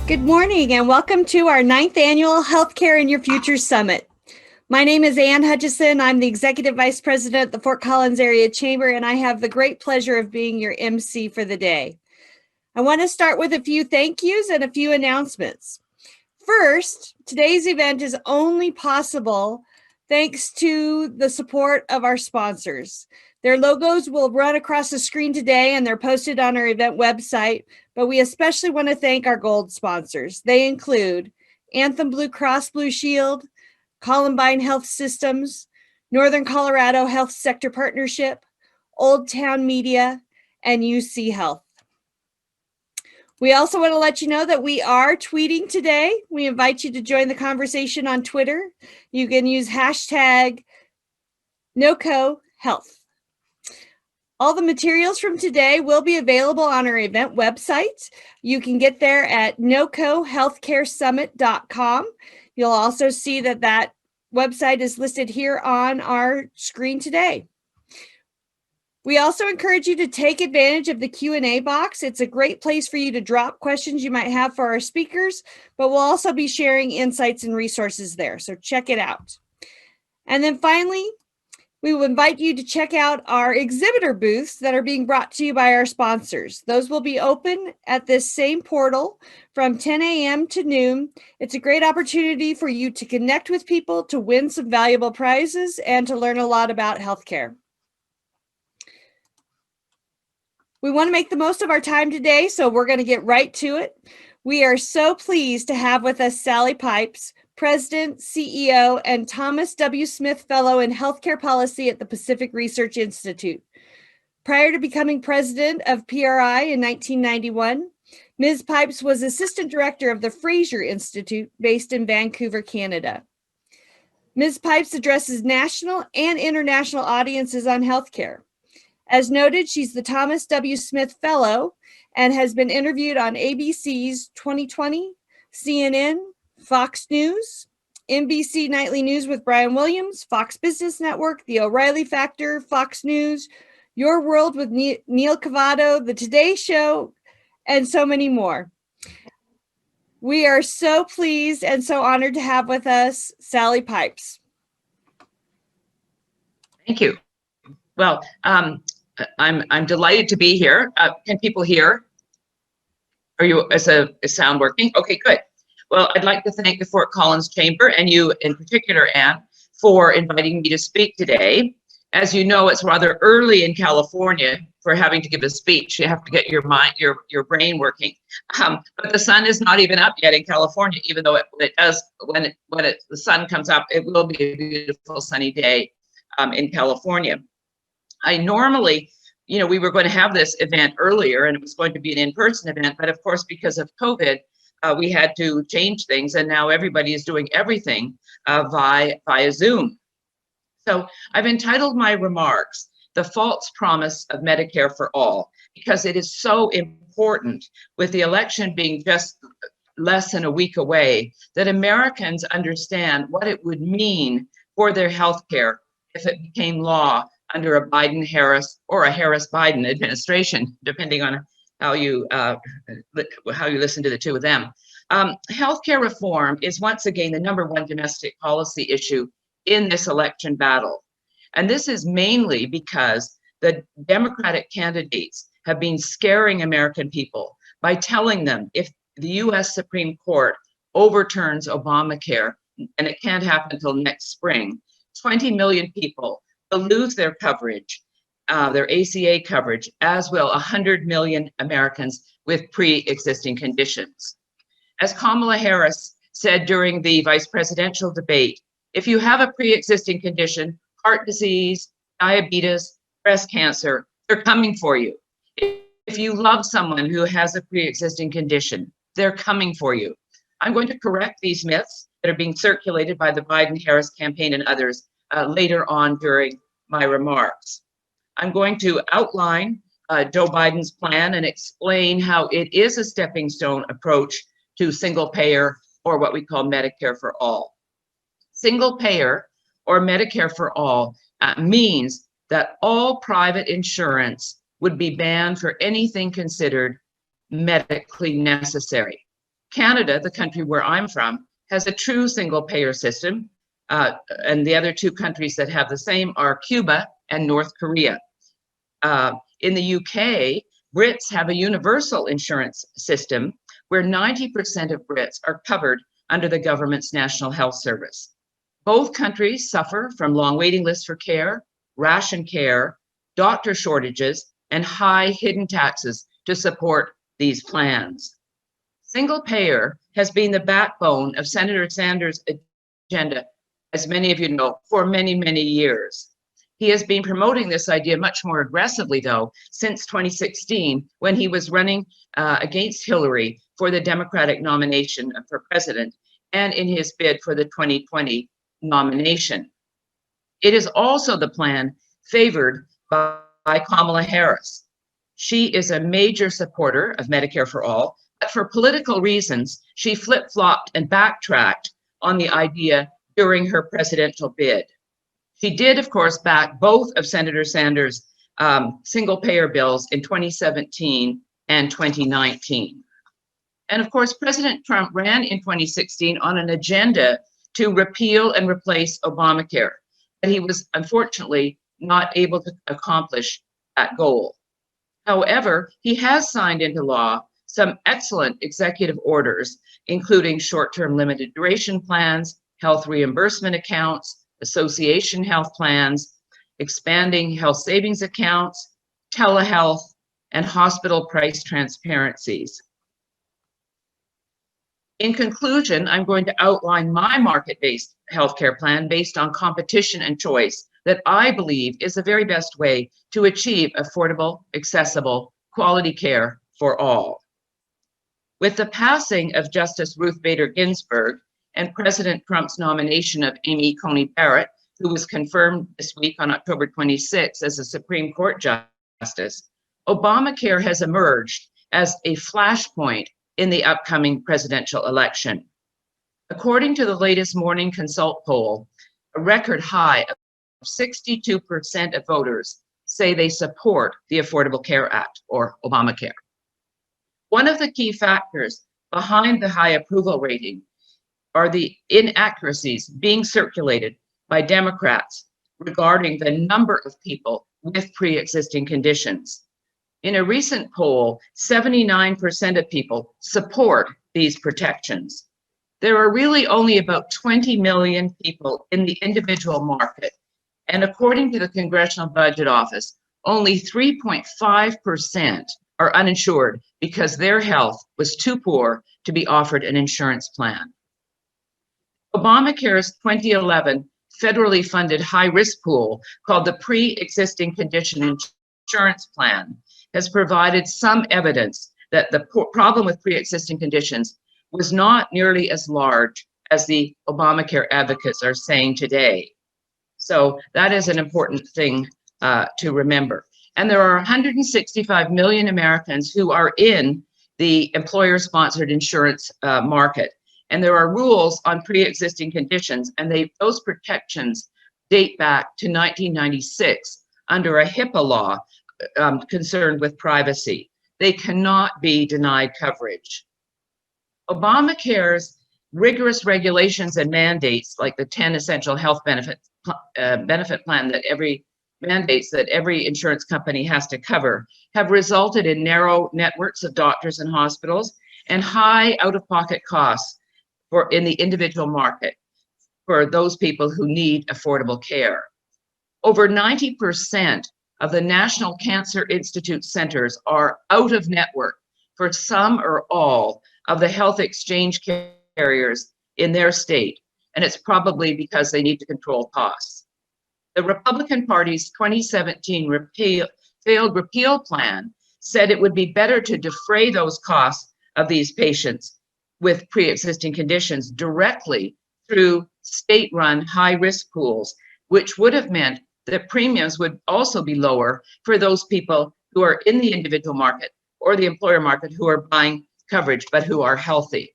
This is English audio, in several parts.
Good morning and welcome to our 9th annual Healthcare in Your Future Summit. My name is Ann Hutchison. I'm the Executive Vice President at the Fort Collins Area Chamber, and I have the great pleasure of being your MC for the day. I want to start with a few thank yous and a few announcements. First, today's event is only possible thanks to the support of our sponsors. Their logos will run across the screen today and they're posted on our event website, but we especially want to thank our gold sponsors. They include Anthem Blue Cross Blue Shield, Columbine Health Systems, Northern Colorado Health Sector Partnership, Old Town Media, and UC Health. We also want to let you know that we are tweeting today. We invite you to join the conversation on Twitter. You can use hashtag NoCoHealth. All the materials from today will be available on our event website. You can get there at nocohealthcaresummit.com. You'll also see that website is listed here on our screen today. We also encourage you to take advantage of the Q&A box. It's a great place for you to drop questions you might have for our speakers, but we'll also be sharing insights and resources there, so check it out. And then finally, we will invite you to check out our exhibitor booths that are being brought to you by our sponsors. Those will be open at this same portal from 10 a.m. to noon. It's a great opportunity for you to connect with people, to win some valuable prizes, and to learn a lot about healthcare. We want to make the most of our time today, so we're going to get right to it. We are so pleased to have with us Sally Pipes, President, CEO, and Thomas W. Smith Fellow in Healthcare Policy at the Pacific Research Institute. Prior to becoming president of PRI in 1991, Ms. Pipes was Assistant Director of the Fraser Institute based in Vancouver, Canada. Ms. Pipes addresses national and international audiences on healthcare. As noted, she's the Thomas W. Smith Fellow and has been interviewed on ABC's 2020, CNN, Fox News, NBC Nightly News with Brian Williams, Fox Business Network, The O'Reilly Factor, Fox News, Your World with Neil Cavato, The Today Show, and so many more. We are so pleased and so honored to have with us Sally Pipes. Thank you. Well, I'm delighted to be here. Can people hear? Is sound working? Okay, good. Well, I'd like to thank the Fort Collins Chamber and you in particular, Anne, for inviting me to speak today. As you know, it's rather early in California for having to give a speech. You have to get your mind, your brain working. But the sun is not even up yet in California, even though it does, when the sun comes up, it will be a beautiful sunny day in California. I normally, we were going to have this event earlier and it was going to be an in-person event, but of course, because of COVID, we had to change things, and now everybody is doing everything via Zoom. So I've entitled my remarks, "The False Promise of Medicare for All," because it is so important, with the election being just less than a week away, that Americans understand what it would mean for their health care if it became law under a Biden-Harris or a Harris-Biden administration, depending on how you listen to the two of them. Healthcare reform is once again the #1 domestic policy issue in this election battle. And this is mainly because the Democratic candidates have been scaring American people by telling them if the US Supreme Court overturns Obamacare, and it can't happen until next spring, 20 million people will lose their coverage, their ACA coverage, as will 100 million Americans with pre-existing conditions. As Kamala Harris said during the vice presidential debate, if you have a pre-existing condition, heart disease, diabetes, breast cancer, they're coming for you. If you love someone who has a pre-existing condition, they're coming for you. I'm going to correct these myths that are being circulated by the Biden-Harris campaign and others later on during my remarks. I'm going to outline Joe Biden's plan and explain how it is a stepping stone approach to single payer, or what we call Medicare for all. Single payer or Medicare for all means that all private insurance would be banned for anything considered medically necessary. Canada, the country where I'm from, has a true single payer system. And the other two countries that have the same are Cuba and North Korea. In the UK, Brits have a universal insurance system where 90% of Brits are covered under the government's National Health Service. Both countries suffer from long waiting lists for care, ration care, doctor shortages, and high hidden taxes to support these plans. Single payer has been the backbone of Senator Sanders' agenda, as many of you know, for many, many years. He has been promoting this idea much more aggressively, though, since 2016, when he was running against Hillary for the Democratic nomination for president and in his bid for the 2020 nomination. It is also the plan favored by Kamala Harris. She is a major supporter of Medicare for All, but for political reasons, she flip-flopped and backtracked on the idea during her presidential bid. She did, of course, back both of Senator Sanders' single-payer bills in 2017 and 2019. And of course, President Trump ran in 2016 on an agenda to repeal and replace Obamacare, but he was unfortunately not able to accomplish that goal. However, he has signed into law some excellent executive orders, including short-term limited duration plans, health reimbursement accounts, association health plans, expanding health savings accounts, telehealth, and hospital price transparencies. In conclusion, I'm going to outline my market-based healthcare plan based on competition and choice that I believe is the very best way to achieve affordable, accessible, quality care for all. With the passing of Justice Ruth Bader Ginsburg and President Trump's nomination of Amy Coney Barrett, who was confirmed this week on October 26 as a Supreme Court justice, Obamacare has emerged as a flashpoint in the upcoming presidential election. According to the latest Morning Consult poll, a record high of 62% of voters say they support the Affordable Care Act, or Obamacare. One of the key factors behind the high approval rating are the inaccuracies being circulated by Democrats regarding the number of people with pre-existing conditions. In a recent poll, 79% of people support these protections. There are really only about 20 million people in the individual market, and according to the Congressional Budget Office, only 3.5% are uninsured because their health was too poor to be offered an insurance plan. Obamacare's 2011 federally funded high-risk pool, called the Pre-Existing Condition Insurance Plan, has provided some evidence that the problem with pre-existing conditions was not nearly as large as the Obamacare advocates are saying today. So that is an important thing to remember. And there are 165 million Americans who are in the employer-sponsored insurance market. And there are rules on pre-existing conditions, and those protections date back to 1996 under a HIPAA law concerned with privacy. They cannot be denied coverage. Obamacare's rigorous regulations and mandates, like the 10 essential health benefit plan that mandates that every insurance company has to cover, have resulted in narrow networks of doctors and hospitals and high out-of-pocket costs in the individual market for those people who need affordable care. Over 90% of the National Cancer Institute centers are out of network for some or all of the health exchange carriers in their state, and it's probably because they need to control costs. The Republican Party's 2017 failed repeal plan said it would be better to defray those costs of these patients with pre-existing conditions directly through state-run high-risk pools, which would have meant that premiums would also be lower for those people who are in the individual market or the employer market who are buying coverage but who are healthy.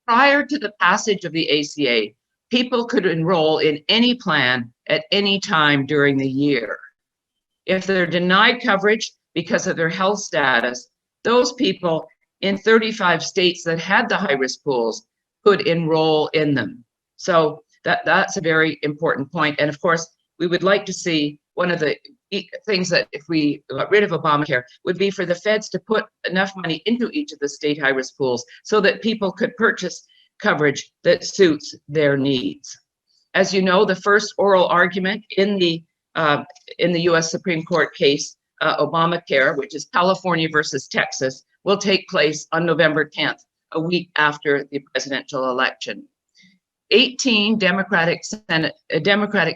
Prior to the passage of the ACA, people could enroll in any plan at any time during the year. If they're denied coverage because of their health status, those people in 35 states that had the high-risk pools could enroll in them. So that's a very important point. And of course, we would like to see one of the things that if we got rid of Obamacare would be for the feds to put enough money into each of the state high-risk pools so that people could purchase coverage that suits their needs. As you know, the first oral argument in the U.S. Supreme Court case, Obamacare, which is California versus Texas, will take place on November 10th, a week after the presidential election. 18 Democratic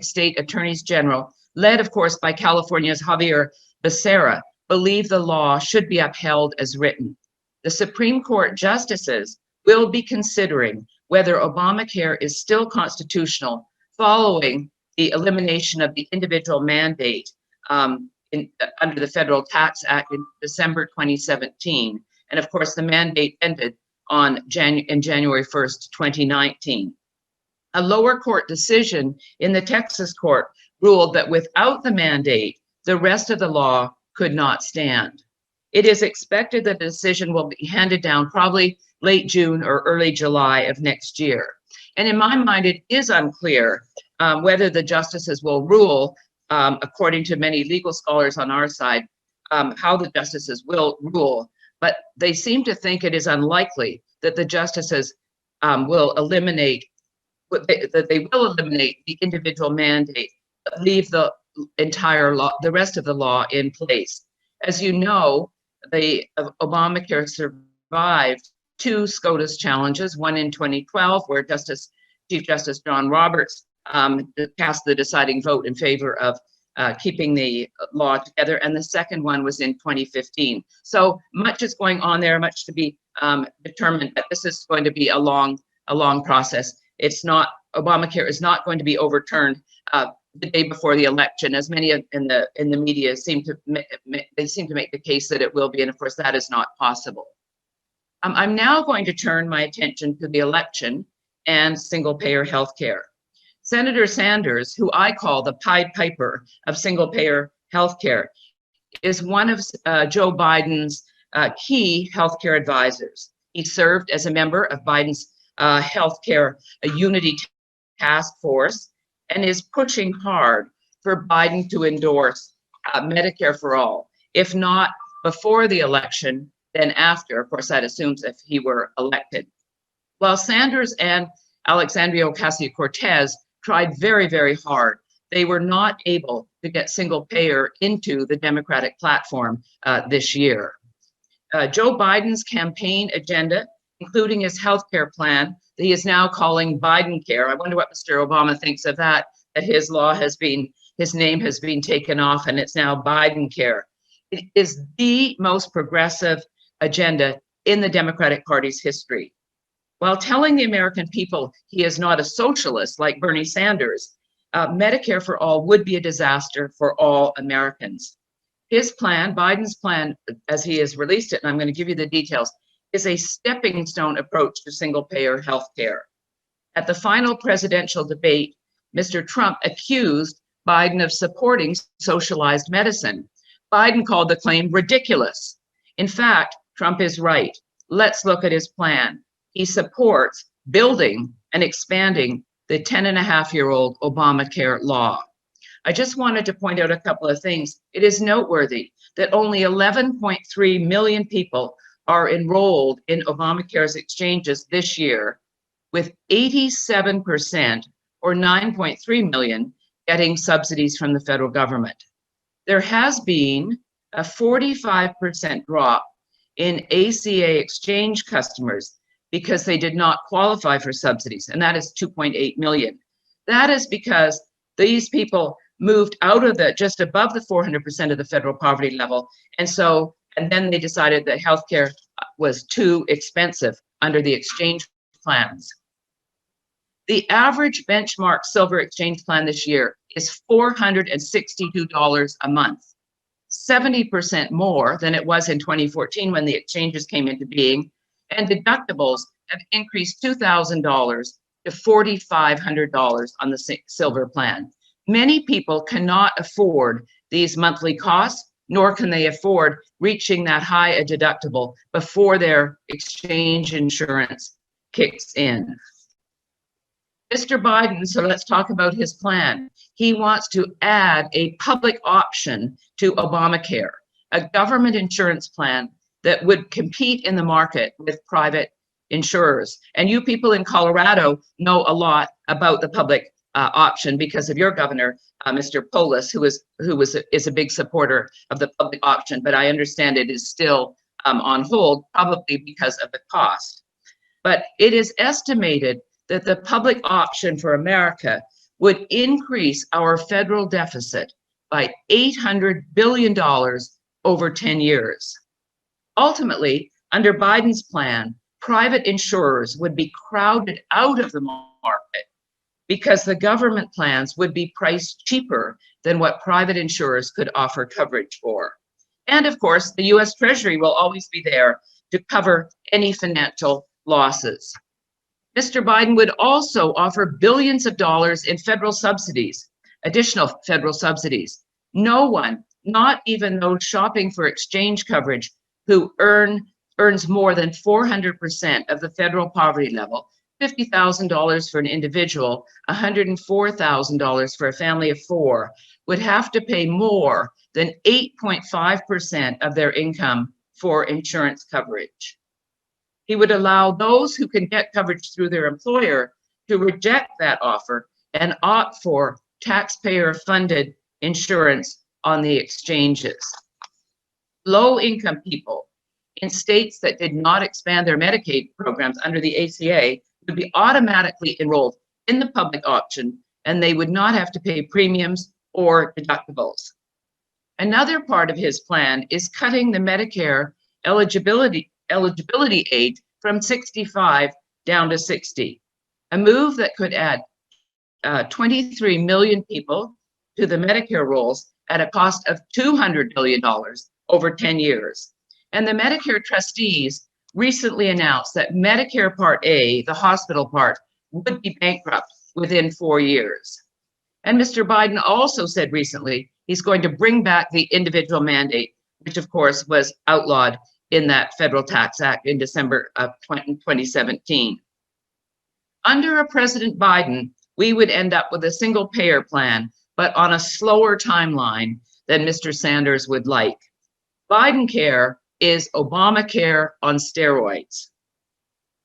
state attorneys general, led of course by California's Xavier Becerra, believe the law should be upheld as written. The Supreme Court justices will be considering whether Obamacare is still constitutional following the elimination of the individual mandate under the Federal Tax Act in December 2017. And of course, the mandate ended on January 1st, 2019. A lower court decision in the Texas court ruled that without the mandate, the rest of the law could not stand. It is expected that the decision will be handed down probably late June or early July of next year. And in my mind, it is unclear whether the justices will rule, according to many legal scholars on our side, how the justices will rule. But they seem to think it is unlikely that the justices will eliminate the individual mandate, but leave the entire law, the rest of the law in place. As you know, the Obamacare survived two SCOTUS challenges, one in 2012, where Chief Justice John Roberts cast the deciding vote in favor of keeping the law together, and the second one was in 2015. So much is going on there, much to be determined, but this is going to be a long process. Obamacare is not going to be overturned the day before the election, as many in the media seem to make the case that it will be, and of course that is not possible. I'm now going to turn my attention to the election and single-payer healthcare. Senator Sanders, who I call the Pied Piper of single-payer healthcare, is one of Joe Biden's key healthcare advisors. He served as a member of Biden's healthcare unity task force and is pushing hard for Biden to endorse Medicare for all, if not before the election, then after. Of course, that assumes if he were elected. While Sanders and Alexandria Ocasio-Cortez tried very, very hard, they were not able to get single payer into the Democratic platform this year. Joe Biden's campaign agenda, including his healthcare plan that he is now calling Biden Care. I wonder what Mr. Obama thinks of that his name has been taken off and it's now Biden Care. It is the most progressive agenda in the Democratic Party's history. While telling the American people he is not a socialist like Bernie Sanders, Medicare for all would be a disaster for all Americans. His plan, Biden's plan, as he has released it, and I'm going to give you the details, is a stepping stone approach to single-payer health care. At the final presidential debate, Mr. Trump accused Biden of supporting socialized medicine. Biden called the claim ridiculous. In fact, Trump is right. Let's look at his plan. He supports building and expanding the 10-and-a-half-year-old Obamacare law. I just wanted to point out a couple of things. It is noteworthy that only 11.3 million people are enrolled in Obamacare's exchanges this year, with 87% or 9.3 million getting subsidies from the federal government. There has been a 45% drop in ACA exchange customers because they did not qualify for subsidies, and that is 2.8 million. That is because these people moved out of just above the 400% of the federal poverty level, and then they decided that healthcare was too expensive under the exchange plans. The average benchmark silver exchange plan this year is $462 a month, 70% more than it was in 2014 when the exchanges came into being, and deductibles have increased $2,000 to $4,500 on the silver plan. Many people cannot afford these monthly costs nor can they afford reaching that high a deductible before their exchange insurance kicks in. Mr. Biden, so let's talk about his plan. He wants to add a public option to Obamacare, a government insurance plan that would compete in the market with private insurers. And you people in Colorado know a lot about the public option because of your governor, Mr. Polis, who is a big supporter of the public option, but I understand it is still on hold, probably because of the cost. But it is estimated that the public option for America would increase our federal deficit by $800 billion over 10 years. Ultimately, under Biden's plan, private insurers would be crowded out of the market because the government plans would be priced cheaper than what private insurers could offer coverage for. And of course, the US Treasury will always be there to cover any financial losses. Mr. Biden would also offer billions of dollars in federal subsidies, additional federal subsidies. No one, not even those shopping for exchange coverage, who earns more than 400% of the federal poverty level, $50,000 for an individual, $104,000 for a family of four, would have to pay more than 8.5% of their income for insurance coverage. He would allow those who can get coverage through their employer to reject that offer and opt for taxpayer-funded insurance on the exchanges. Low-income people in states that did not expand their Medicaid programs under the ACA would be automatically enrolled in the public option, and they would not have to pay premiums or deductibles. Another part of his plan is cutting the Medicare eligibility age from 65 down to 60, a move that could add 23 million people to the Medicare rolls at a cost of $200 billion over 10 years. And the Medicare trustees recently announced that Medicare Part A, the hospital part, would be bankrupt within 4 years. And Mr. Biden also said recently he's going to bring back the individual mandate, which of course was outlawed in that Federal Tax Act in December of 2017. Under a President Biden, we would end up with a single payer plan, but on a slower timeline than Mr. Sanders would like. Biden Care is Obamacare on steroids.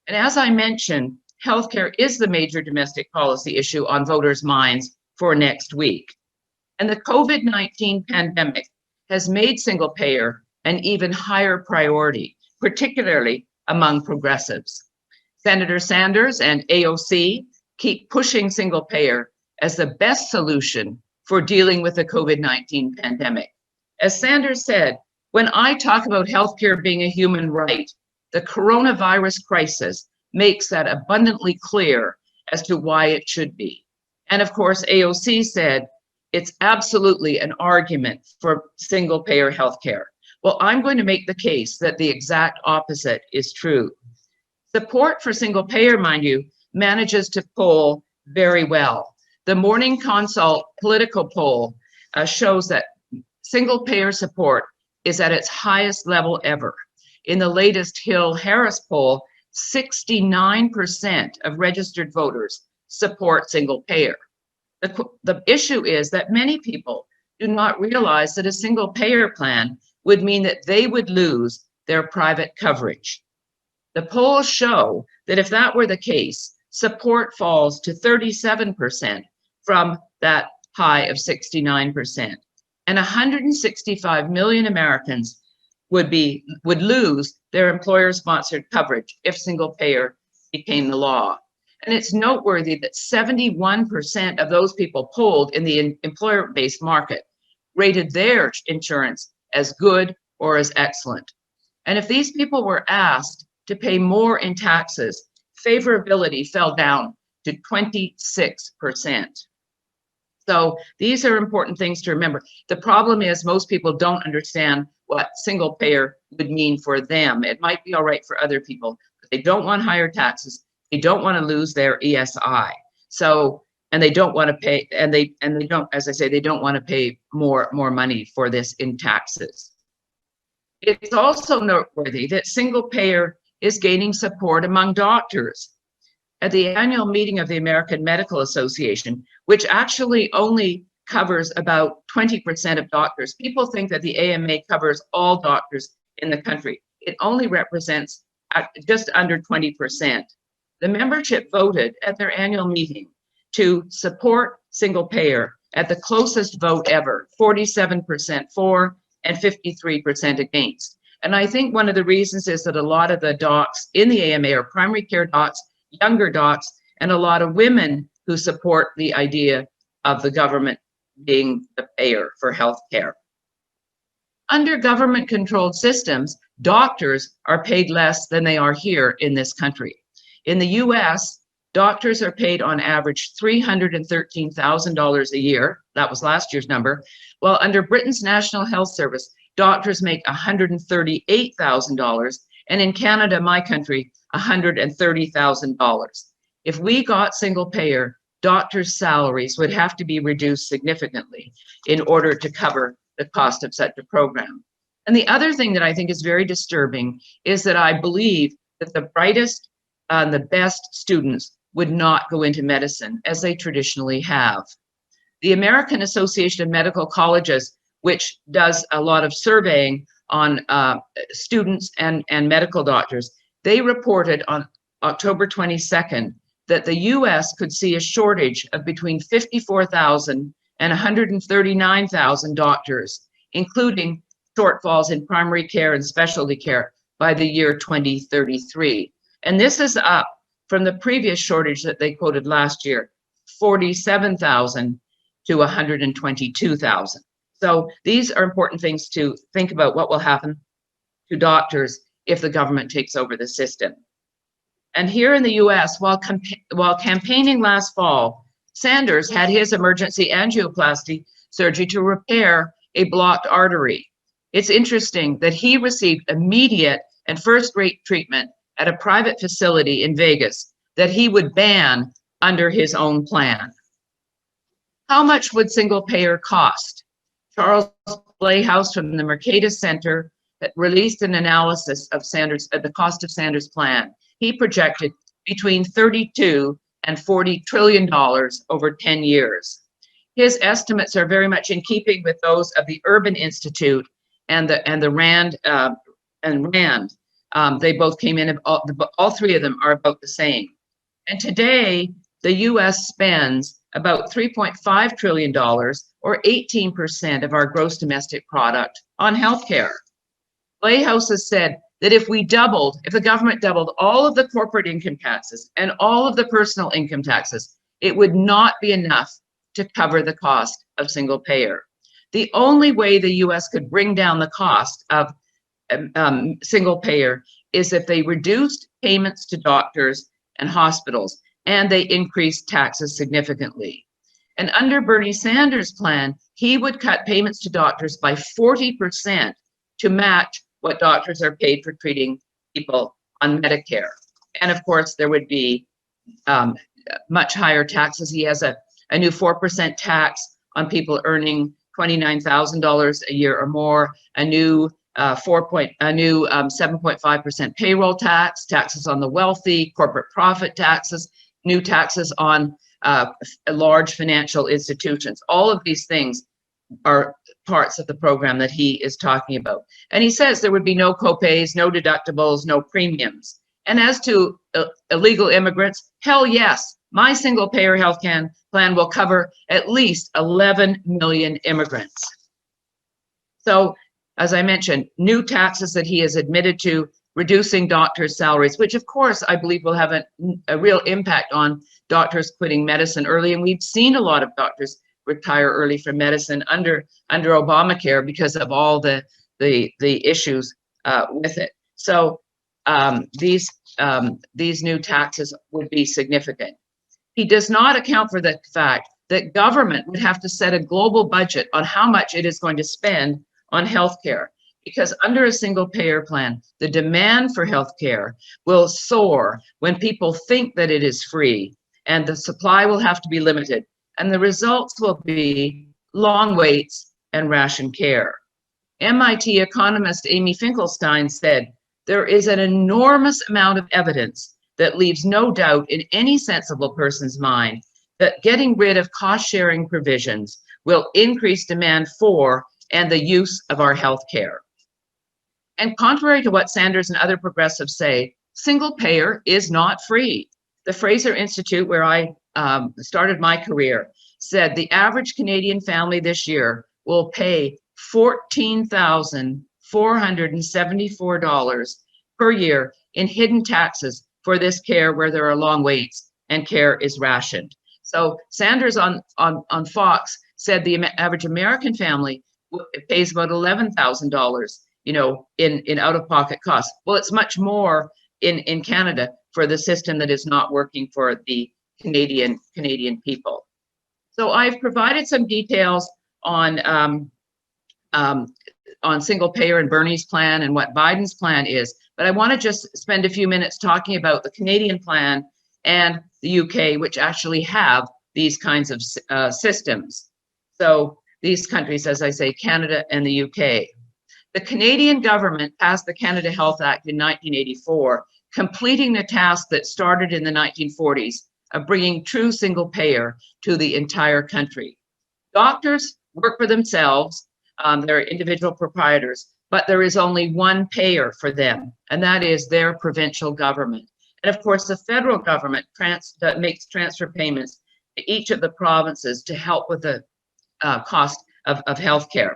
And as I mentioned, healthcare is the major domestic policy issue on voters' minds for next week. And the COVID-19 pandemic has made single payer an even higher priority, particularly among progressives. Senator Sanders and AOC keep pushing single payer as the best solution for dealing with the COVID-19 pandemic. As Sanders said, when I talk about healthcare being a human right, the coronavirus crisis makes that abundantly clear as to why it should be. And of course, AOC said it's absolutely an argument for single payer healthcare. Well, I'm going to make the case that the exact opposite is true. Support for single payer, mind you, manages to poll very well. The Morning Consult political poll shows that single payer support is at its highest level ever. In the latest Hill-Harris poll, 69% of registered voters support single payer. The issue is that many people do not realize that a single payer plan would mean that they would lose their private coverage. The polls show that if that were the case, support falls to 37% from that high of 69%. And 165 million Americans would lose their employer-sponsored coverage if single payer became the law. And it's noteworthy that 71% of those people polled in the employer-based market rated their insurance as good or as excellent. And if these people were asked to pay more in taxes, favorability fell down to 26%. So these are important things to remember. The problem is most people don't understand what single payer would mean for them. It might be all right for other people, but they don't want higher taxes. They don't want to lose their ESI. So and they don't want to pay, and they don't, as I say, they don't want to pay more money for this in taxes. It's also noteworthy that single payer is gaining support among doctors. At the annual meeting of the American Medical Association, which actually only covers about 20% of doctors. People think that the AMA covers all doctors in the country. It only represents just under 20%. The membership voted at their annual meeting to support single payer at the closest vote ever, 47% for and 53% against. And I think one of the reasons is that a lot of the docs in the AMA are primary care docs, younger docs, and a lot of women who support the idea of the government being the payer for health care. Under government-controlled systems, doctors are paid less than they are here in this country. In the US, doctors are paid on average $313,000 a year. That was last year's number. While under Britain's National Health Service, doctors make $138,000, and in Canada, my country, $130,000. If we got single payer, doctors' salaries would have to be reduced significantly in order to cover the cost of such a program. And the other thing that I think is very disturbing is that I believe that the brightest and the best students would not go into medicine as they traditionally have. The American Association of Medical Colleges, which does a lot of surveying on students and medical doctors, they reported on October 22nd that the US could see a shortage of between 54,000 and 139,000 doctors, including shortfalls in primary care and specialty care by the year 2033. And this is up from the previous shortage that they quoted last year, 47,000 to 122,000. So these are important things to think about what will happen to doctors if the government takes over the system. And here in the US, while campaigning last fall, Sanders had his emergency angioplasty surgery to repair a blocked artery. It's interesting that he received immediate and first-rate treatment at a private facility in Vegas that he would ban under his own plan. How much would single payer cost? Charles Playhouse from the Mercatus Center released an analysis of the cost of Sanders' plan. He projected between $32 and $40 trillion over 10 years. His estimates are very much in keeping with those of the Urban Institute and the Rand and Rand. They both came in, all three of them are about the same. And today, the US spends about $3.5 trillion, or 18% of our gross domestic product, on healthcare. Playhouse has said that if the government doubled all of the corporate income taxes and all of the personal income taxes, it would not be enough to cover the cost of single payer. The only way the US could bring down the cost of single payer is if they reduced payments to doctors and hospitals and they increased taxes significantly. And under Bernie Sanders' plan, he would cut payments to doctors by 40% to match what doctors are paid for treating people on Medicare. And of course, there would be much higher taxes. He has a new 4% tax on people earning $29,000 a year or more, a new 7.5% payroll tax, taxes on the wealthy, corporate profit taxes, new taxes on large financial institutions. All of these things are parts of the program that he is talking about. And he says there would be no copays, no deductibles, no premiums. And as to illegal immigrants, hell yes, my single payer health plan will cover at least 11 million immigrants. So, as I mentioned, new taxes that he has admitted to, reducing doctors' salaries, which of course I believe will have a real impact on doctors quitting medicine early. And we've seen a lot of doctors retire early from medicine under Obamacare because of all the issues with it. So these new taxes would be significant. He does not account for the fact that government would have to set a global budget on how much it is going to spend on healthcare, because under a single payer plan, the demand for healthcare will soar when people think that it is free and the supply will have to be limited. And the results will be long waits and ration care. MIT economist Amy Finkelstein said, there is an enormous amount of evidence that leaves no doubt in any sensible person's mind that getting rid of cost-sharing provisions will increase demand for and the use of our health care. And contrary to what Sanders and other progressives say, single payer is not free. The Fraser Institute, where I started my career, said the average Canadian family this year will pay $14,474 per year in hidden taxes for this care where there are long waits and care is rationed. So Sanders on Fox said the average American family pays about $11,000, you know, in out-of-pocket costs. Well, it's much more in Canada for the system that is not working for the Canadian people. So I've provided some details on single payer and Bernie's plan and what Biden's plan is, but I want to just spend a few minutes talking about the Canadian plan and the UK, which actually have these kinds of systems. So these countries, as I say, Canada and the UK. The Canadian government passed the Canada Health Act in 1984, completing the task that started in the 1940s of bringing true single payer to the entire country. Doctors work for themselves, they're individual proprietors, but there is only one payer for them, and that is their provincial government. And of course, the federal government makes transfer payments to each of the provinces to help with the cost of healthcare.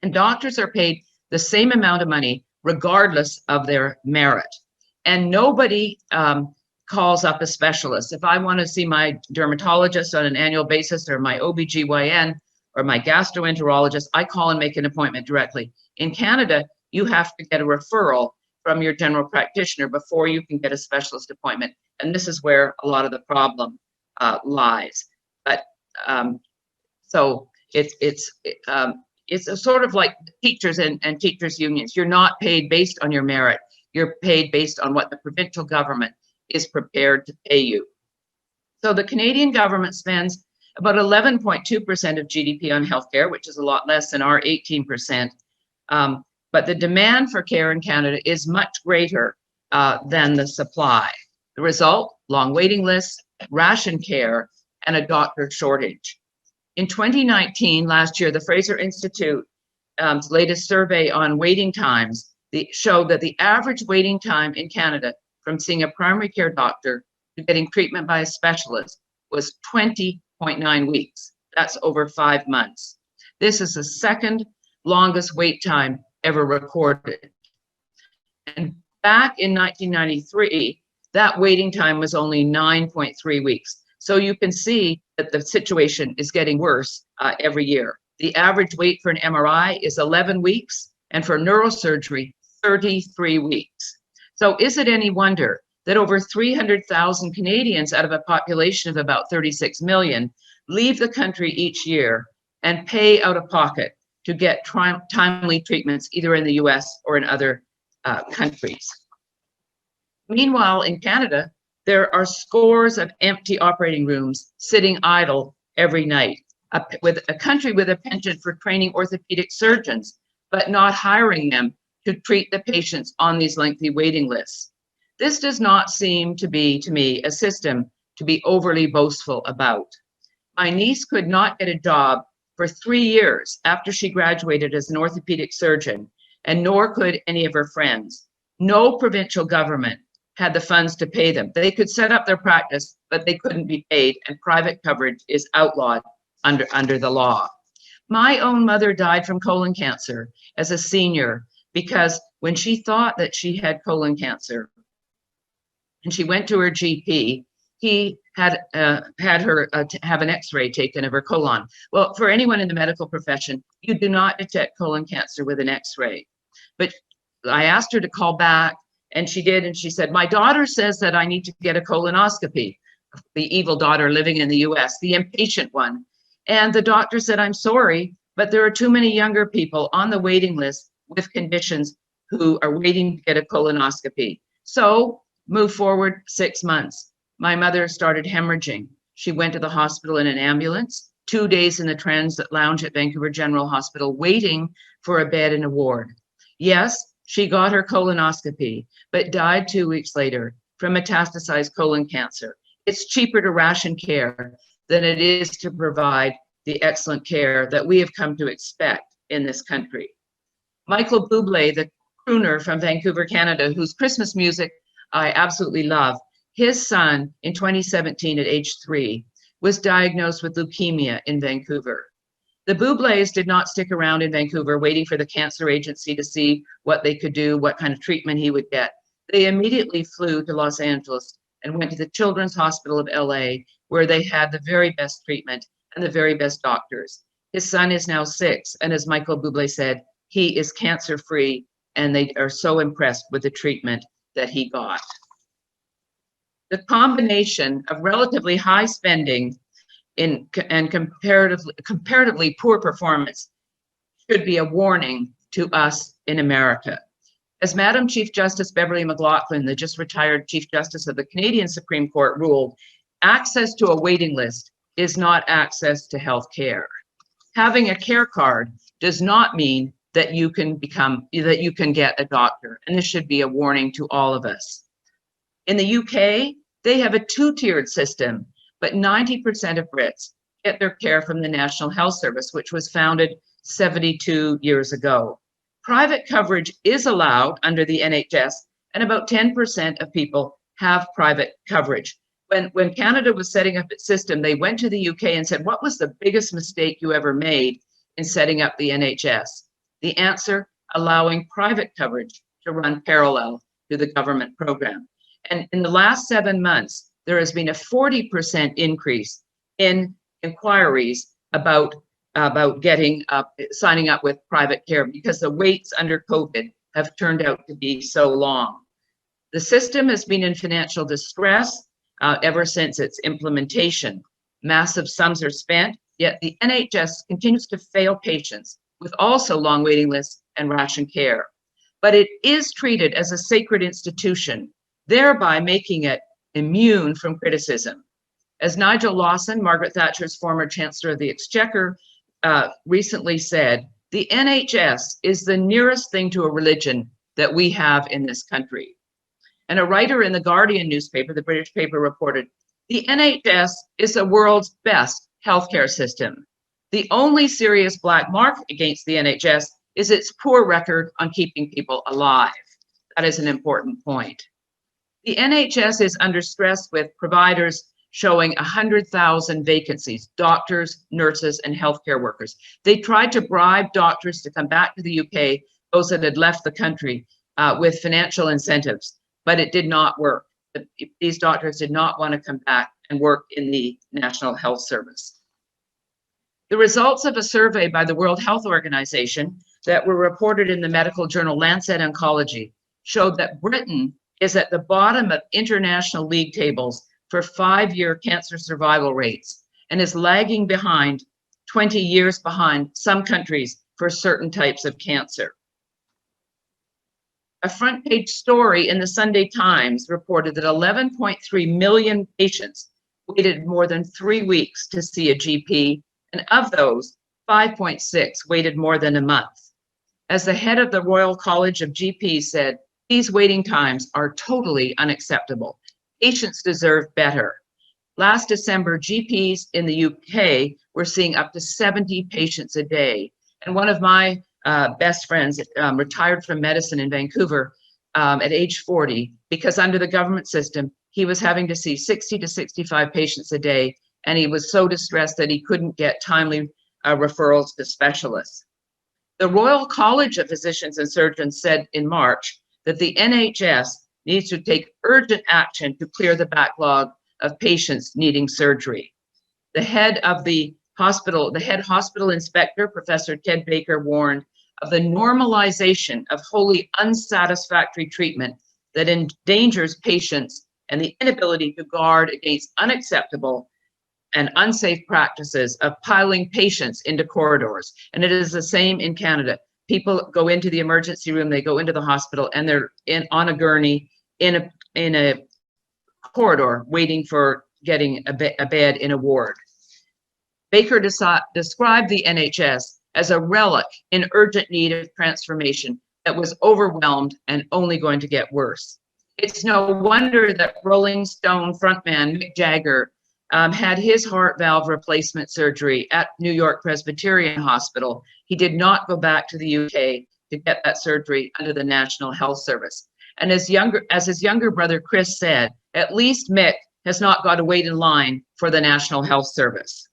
And doctors are paid the same amount of money regardless of their merit. And nobody calls up a specialist. If I want to see my dermatologist on an annual basis, or my OBGYN, or my gastroenterologist, I call and make an appointment directly. In Canada, you have to get a referral from your general practitioner before you can get a specialist appointment. And this is where a lot of the problem lies. But so it's a sort of like teachers and teachers unions. You're not paid based on your merit. You're paid based on what the provincial government is prepared to pay you. So the Canadian government spends about 11.2% of GDP on healthcare, which is a lot less than our 18%. But the demand for care in Canada is much greater than the supply. The result, long waiting lists, ration care, and a doctor shortage. In 2019, last year, the Fraser Institute's latest survey on waiting times showed that the average waiting time in Canada from seeing a primary care doctor to getting treatment by a specialist was 20.9 weeks. That's over 5 months. This is the second longest wait time ever recorded. And back in 1993, that waiting time was only 9.3 weeks. So you can see that the situation is getting worse every year. The average wait for an MRI is 11 weeks, and for neurosurgery, 33 weeks. So is it any wonder that over 300,000 Canadians out of a population of about 36 million leave the country each year and pay out of pocket to get timely treatments either in the US or in other countries? Meanwhile, in Canada, there are scores of empty operating rooms sitting idle every night, with a country with a penchant for training orthopedic surgeons, but not hiring them to treat the patients on these lengthy waiting lists. This does not seem to be, to me, a system to be overly boastful about. My niece could not get a job for 3 years after she graduated as an orthopedic surgeon, and nor could any of her friends. No provincial government had the funds to pay them. They could set up their practice, but they couldn't be paid, and private coverage is outlawed under the law. My own mother died from colon cancer as a senior because when she thought that she had colon cancer and she went to her GP, he had her have an x-ray taken of her colon. Well, for anyone in the medical profession, you do not detect colon cancer with an x-ray. But I asked her to call back, and she did, and she said, my daughter says that I need to get a colonoscopy. The evil daughter living in the US, the impatient one. And the doctor said, I'm sorry, but there are too many younger people on the waiting list with conditions who are waiting to get a colonoscopy. So move forward 6 months. My mother started hemorrhaging. She went to the hospital in an ambulance, 2 days in the transit lounge at Vancouver General Hospital, waiting for a bed in a ward. Yes, she got her colonoscopy, but died 2 weeks later from metastasized colon cancer. It's cheaper to ration care than it is to provide the excellent care that we have come to expect in this country. Michael Bublé, the crooner from Vancouver, Canada, whose Christmas music I absolutely love, his son in 2017 at age 3 was diagnosed with leukemia in Vancouver. The Bublés did not stick around in Vancouver waiting for the cancer agency to see what they could do, what kind of treatment he would get. They immediately flew to Los Angeles and went to the Children's Hospital of LA, where they had the very best treatment and the very best doctors. His son is now 6, and as Michael Bublé said, he is cancer-free, and they are so impressed with the treatment that he got. The combination of relatively high spending and comparatively poor performance should be a warning to us in America. As Madam Chief Justice Beverly McLaughlin, the just retired Chief Justice of the Canadian Supreme Court, ruled, access to a waiting list is not access to health care. Having a care card does not mean that you can get a doctor, and this should be a warning to all of us. In the UK, they have a 2-tiered system, but 90% of Brits get their care from the National Health Service, which was founded 72 years ago. Private coverage is allowed under the NHS, and about 10% of people have private coverage. When Canada was setting up its system, they went to the UK and said, what was the biggest mistake you ever made in setting up the NHS? The answer, allowing private coverage to run parallel to the government program. And in the last 7 months, there has been a 40% increase in inquiries about signing up with private care, because the waits under COVID have turned out to be so long. The system has been in financial distress ever since its implementation. Massive sums are spent, yet the NHS continues to fail patients with also long waiting lists and ration care. But it is treated as a sacred institution, thereby making it immune from criticism. As Nigel Lawson, Margaret Thatcher's former Chancellor of the Exchequer, recently said, the NHS is the nearest thing to a religion that we have in this country. And a writer in the Guardian newspaper, the British paper, reported, the NHS is the world's best healthcare system. The only serious black mark against the NHS is its poor record on keeping people alive. That is an important point. The NHS is under stress, with providers showing 100,000 vacancies, doctors, nurses, and healthcare workers. They tried to bribe doctors to come back to the UK, those that had left the country, with financial incentives, but it did not work. These doctors did not want to come back and work in the National Health Service. The results of a survey by the World Health Organization that were reported in the medical journal Lancet Oncology showed that Britain is at the bottom of international league tables for 5-year cancer survival rates, and is lagging behind, 20 years behind some countries for certain types of cancer. A front page story in the Sunday Times reported that 11.3 million patients waited more than 3 weeks to see a GP, and of those, 5.6 waited more than a month. As the head of the Royal College of GPs said, these waiting times are totally unacceptable. Patients deserve better. Last December, GPs in the UK were seeing up to 70 patients a day. And one of my best friends retired from medicine in Vancouver at age 40, because under the government system, he was having to see 60 to 65 patients a day. And he was so distressed that he couldn't get timely referrals to specialists. The Royal College of Physicians and Surgeons said in March that the NHS needs to take urgent action to clear the backlog of patients needing surgery. The head hospital inspector, Professor Ted Baker, warned of the normalization of wholly unsatisfactory treatment that endangers patients and the inability to guard against unacceptable and unsafe practices of piling patients into corridors. And it is the same in Canada. People go into the emergency room, they go into the hospital, and they're on a gurney in a corridor waiting for getting a bed in a ward. Baker described the NHS as a relic in urgent need of transformation that was overwhelmed and only going to get worse. It's no wonder that Rolling Stone frontman Mick Jagger had his heart valve replacement surgery at New York Presbyterian Hospital. He did not go back to the UK to get that surgery under the National Health Service. And as his younger brother Chris said, at least Mick has not got to wait in line for the National Health Service.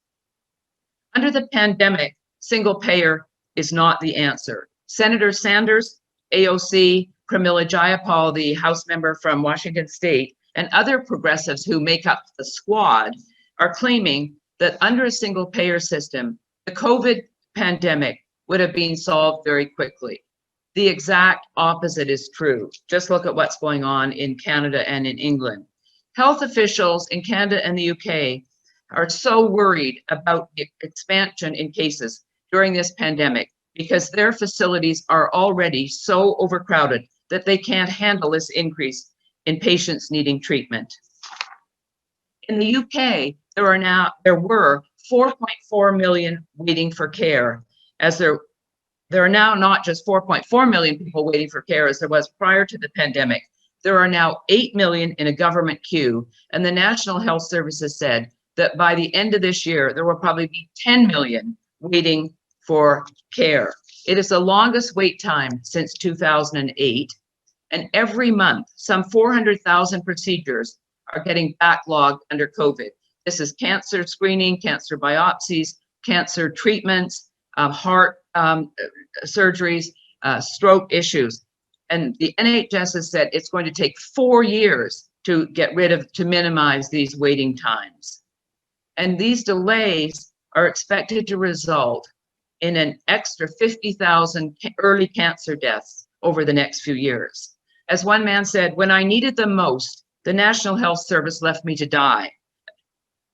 Under the pandemic, single payer is not the answer. Senator Sanders, AOC, Pramila Jayapal, the House member from Washington State, and other progressives who make up the squad are claiming that under a single payer system, the COVID pandemic would have been solved very quickly. The exact opposite is true. Just look at what's going on in Canada and in England. Health officials in Canada and the UK are so worried about the expansion in cases during this pandemic because their facilities are already so overcrowded that they can't handle this increase in patients needing treatment. In the UK, there were 4.4 million waiting for care, as there are now not just 4.4 million people waiting for care as there was prior to the pandemic. There are now 8 million in a government queue, and the National Health Services said that by the end of this year, there will probably be 10 million waiting for care. It is the longest wait time since 2008, and every month, some 400,000 procedures are getting backlogged under COVID. This is cancer screening, cancer biopsies, cancer treatments, heart surgeries, stroke issues. And the NHS has said it's going to take 4 years to minimize these waiting times. And these delays are expected to result in an extra 50,000 early cancer deaths over the next few years. As one man said, when I needed them most, the National Health Service left me to die.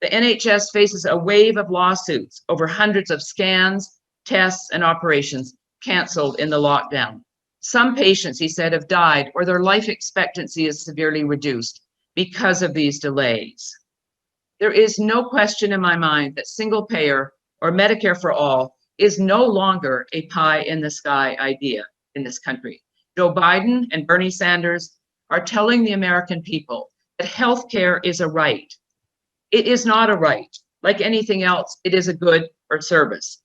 The NHS faces a wave of lawsuits over hundreds of scans, tests, and operations canceled in the lockdown. Some patients, he said, have died or their life expectancy is severely reduced because of these delays. There is no question in my mind that single payer or Medicare for all is no longer a pie in the sky idea in this country. Joe Biden and Bernie Sanders are telling the American people that healthcare is a right. It is not a right. Like anything else, it is a good or service.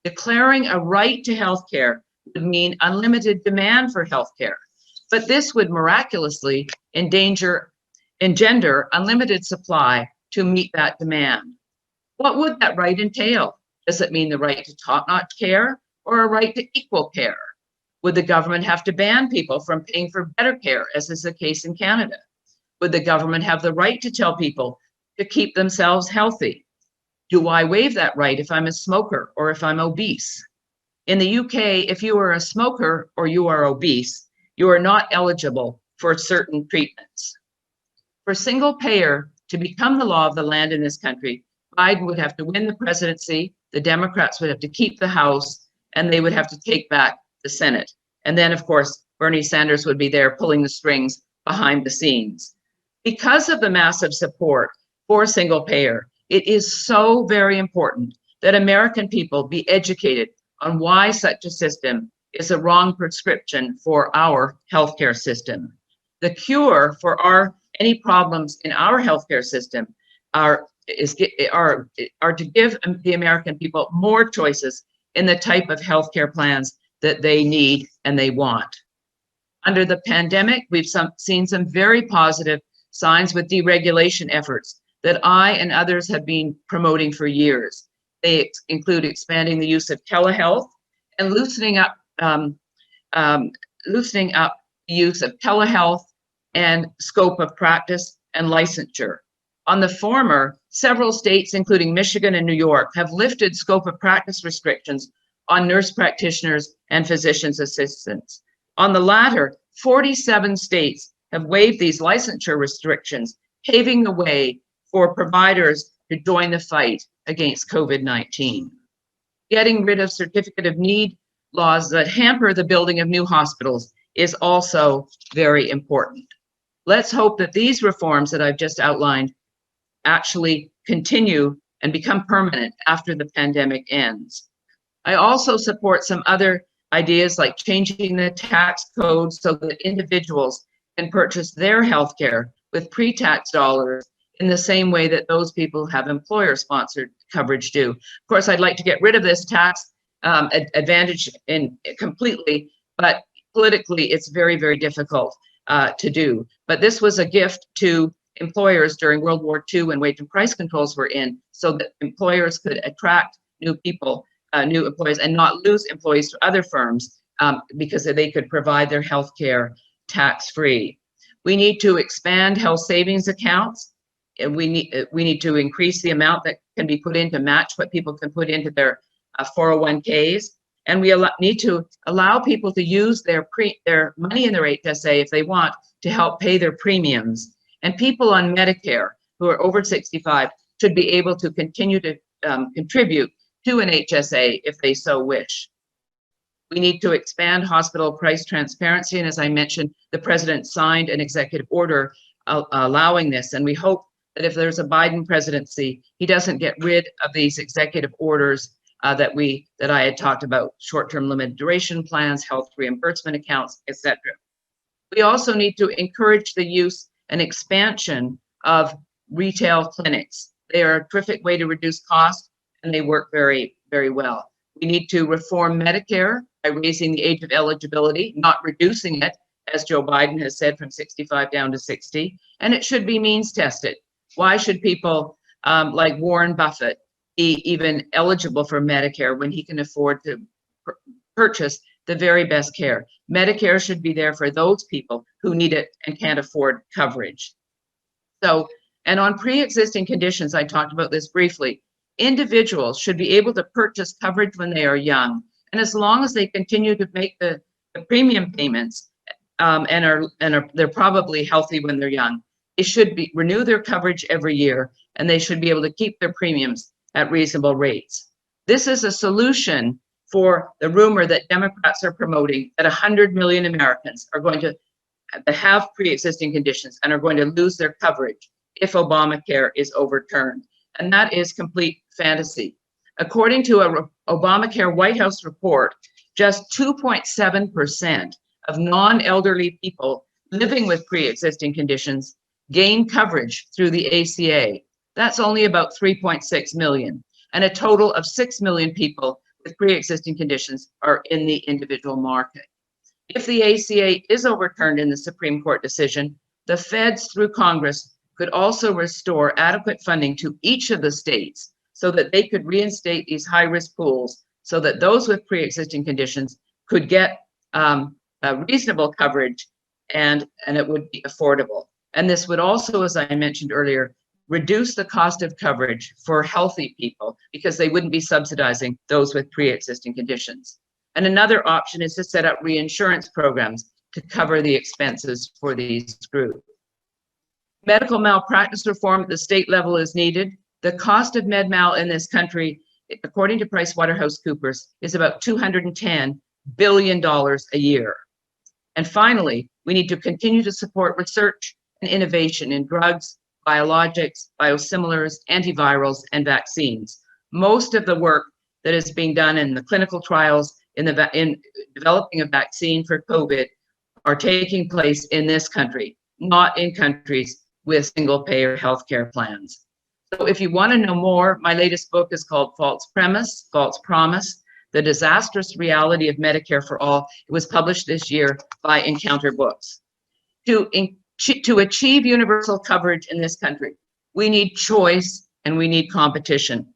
Declaring a right to healthcare would mean unlimited demand for healthcare, but this would miraculously engender unlimited supply to meet that demand. What would that right entail? Does it mean the right to top-notch care or a right to equal care? Would the government have to ban people from paying for better care, as is the case in Canada? Would the government have the right to tell people to keep themselves healthy? Do I waive that right if I'm a smoker or if I'm obese? In the UK, if you are a smoker or you are obese, you are not eligible for certain treatments. For single payer to become the law of the land in this country, Biden would have to win the presidency, the Democrats would have to keep the House, and they would have to take back the Senate. And then, of course, Bernie Sanders would be there pulling the strings behind the scenes. Because of the massive support for single payer, it is so very important that American people be educated on why such a system is a wrong prescription for our healthcare system. The cure for any problems in our healthcare system are to give the American people more choices in the type of healthcare plans that they need and they want. Under the pandemic, we've seen some very positive signs with deregulation efforts that I and others have been promoting for years. They include expanding the use of telehealth and loosening up the use of telehealth and scope of practice and licensure. On the former, several states, including Michigan and New York, have lifted scope of practice restrictions on nurse practitioners and physician's assistants. On the latter, 47 states have waived these licensure restrictions, paving the way for providers to join the fight against COVID-19. Getting rid of certificate of need laws that hamper the building of new hospitals is also very important. Let's hope that these reforms that I've just outlined actually continue and become permanent after the pandemic ends. I also support some other ideas like changing the tax code so that individuals can purchase their healthcare with pre-tax dollars in the same way that those people who have employer-sponsored coverage do. Of course, I'd like to get rid of this tax advantage completely, but politically, it's very, very difficult to do. But this was a gift to employers during World War II when wage and price controls were in, so that employers could attract new people, new employees, and not lose employees to other firms because they could provide their health care tax-free. We need to expand health savings accounts. We need to increase the amount that can be put in to match what people can put into their 401ks. And we need to allow people to use their money in their HSA if they want to help pay their premiums. And people on Medicare who are over 65 should be able to continue to contribute to an HSA if they so wish. We need to expand hospital price transparency. And as I mentioned, the president signed an executive order allowing this. And we hope that if there's a Biden presidency, he doesn't get rid of these executive orders that I had talked about: short-term limited duration plans, health reimbursement accounts, etc. We also need to encourage the use and expansion of retail clinics. They are a terrific way to reduce costs, and they work very, very well. We need to reform Medicare by raising the age of eligibility, not reducing it, as Joe Biden has said, from 65 down to 60, and it should be means tested. Why should people like Warren Buffett be even eligible for Medicare when he can afford to purchase the very best care? Medicare should be there for those people who need it and can't afford coverage. So, and on pre-existing conditions, I talked about this briefly, individuals should be able to purchase coverage when they are young. And as long as they continue to make the premium payments they're probably healthy when they're young, they should renew their coverage every year, and they should be able to keep their premiums at reasonable rates. This is a solution for the rumor that Democrats are promoting, that 100 million Americans are going to have pre-existing conditions and are going to lose their coverage if Obamacare is overturned. And that is complete fantasy. According to a Obamacare White House report, just 2.7% of non-elderly people living with pre-existing conditions gain coverage through the ACA. That's only about 3.6 million, and a total of 6 million people with pre-existing conditions are in the individual market. If the ACA is overturned in the Supreme Court decision, the feds through Congress could also restore adequate funding to each of the states so that they could reinstate these high-risk pools so that those with pre-existing conditions could get reasonable coverage and it would be affordable. And this would also, as I mentioned earlier, reduce the cost of coverage for healthy people because they wouldn't be subsidizing those with pre-existing conditions. And another option is to set up reinsurance programs to cover the expenses for these groups. Medical malpractice reform at the state level is needed. The cost of med mal in this country, according to PricewaterhouseCoopers, is about $210 billion a year. And finally, we need to continue to support research and innovation in drugs, biologics, biosimilars, antivirals, and vaccines. Most of the work that is being done in the clinical trials in developing a vaccine for COVID are taking place in this country, not in countries with single-payer healthcare plans. So if you want to know more, my latest book is called False Premise, False Promise, The Disastrous Reality of Medicare for All. It was published this year by Encounter Books. To achieve universal coverage in this country, we need choice and we need competition.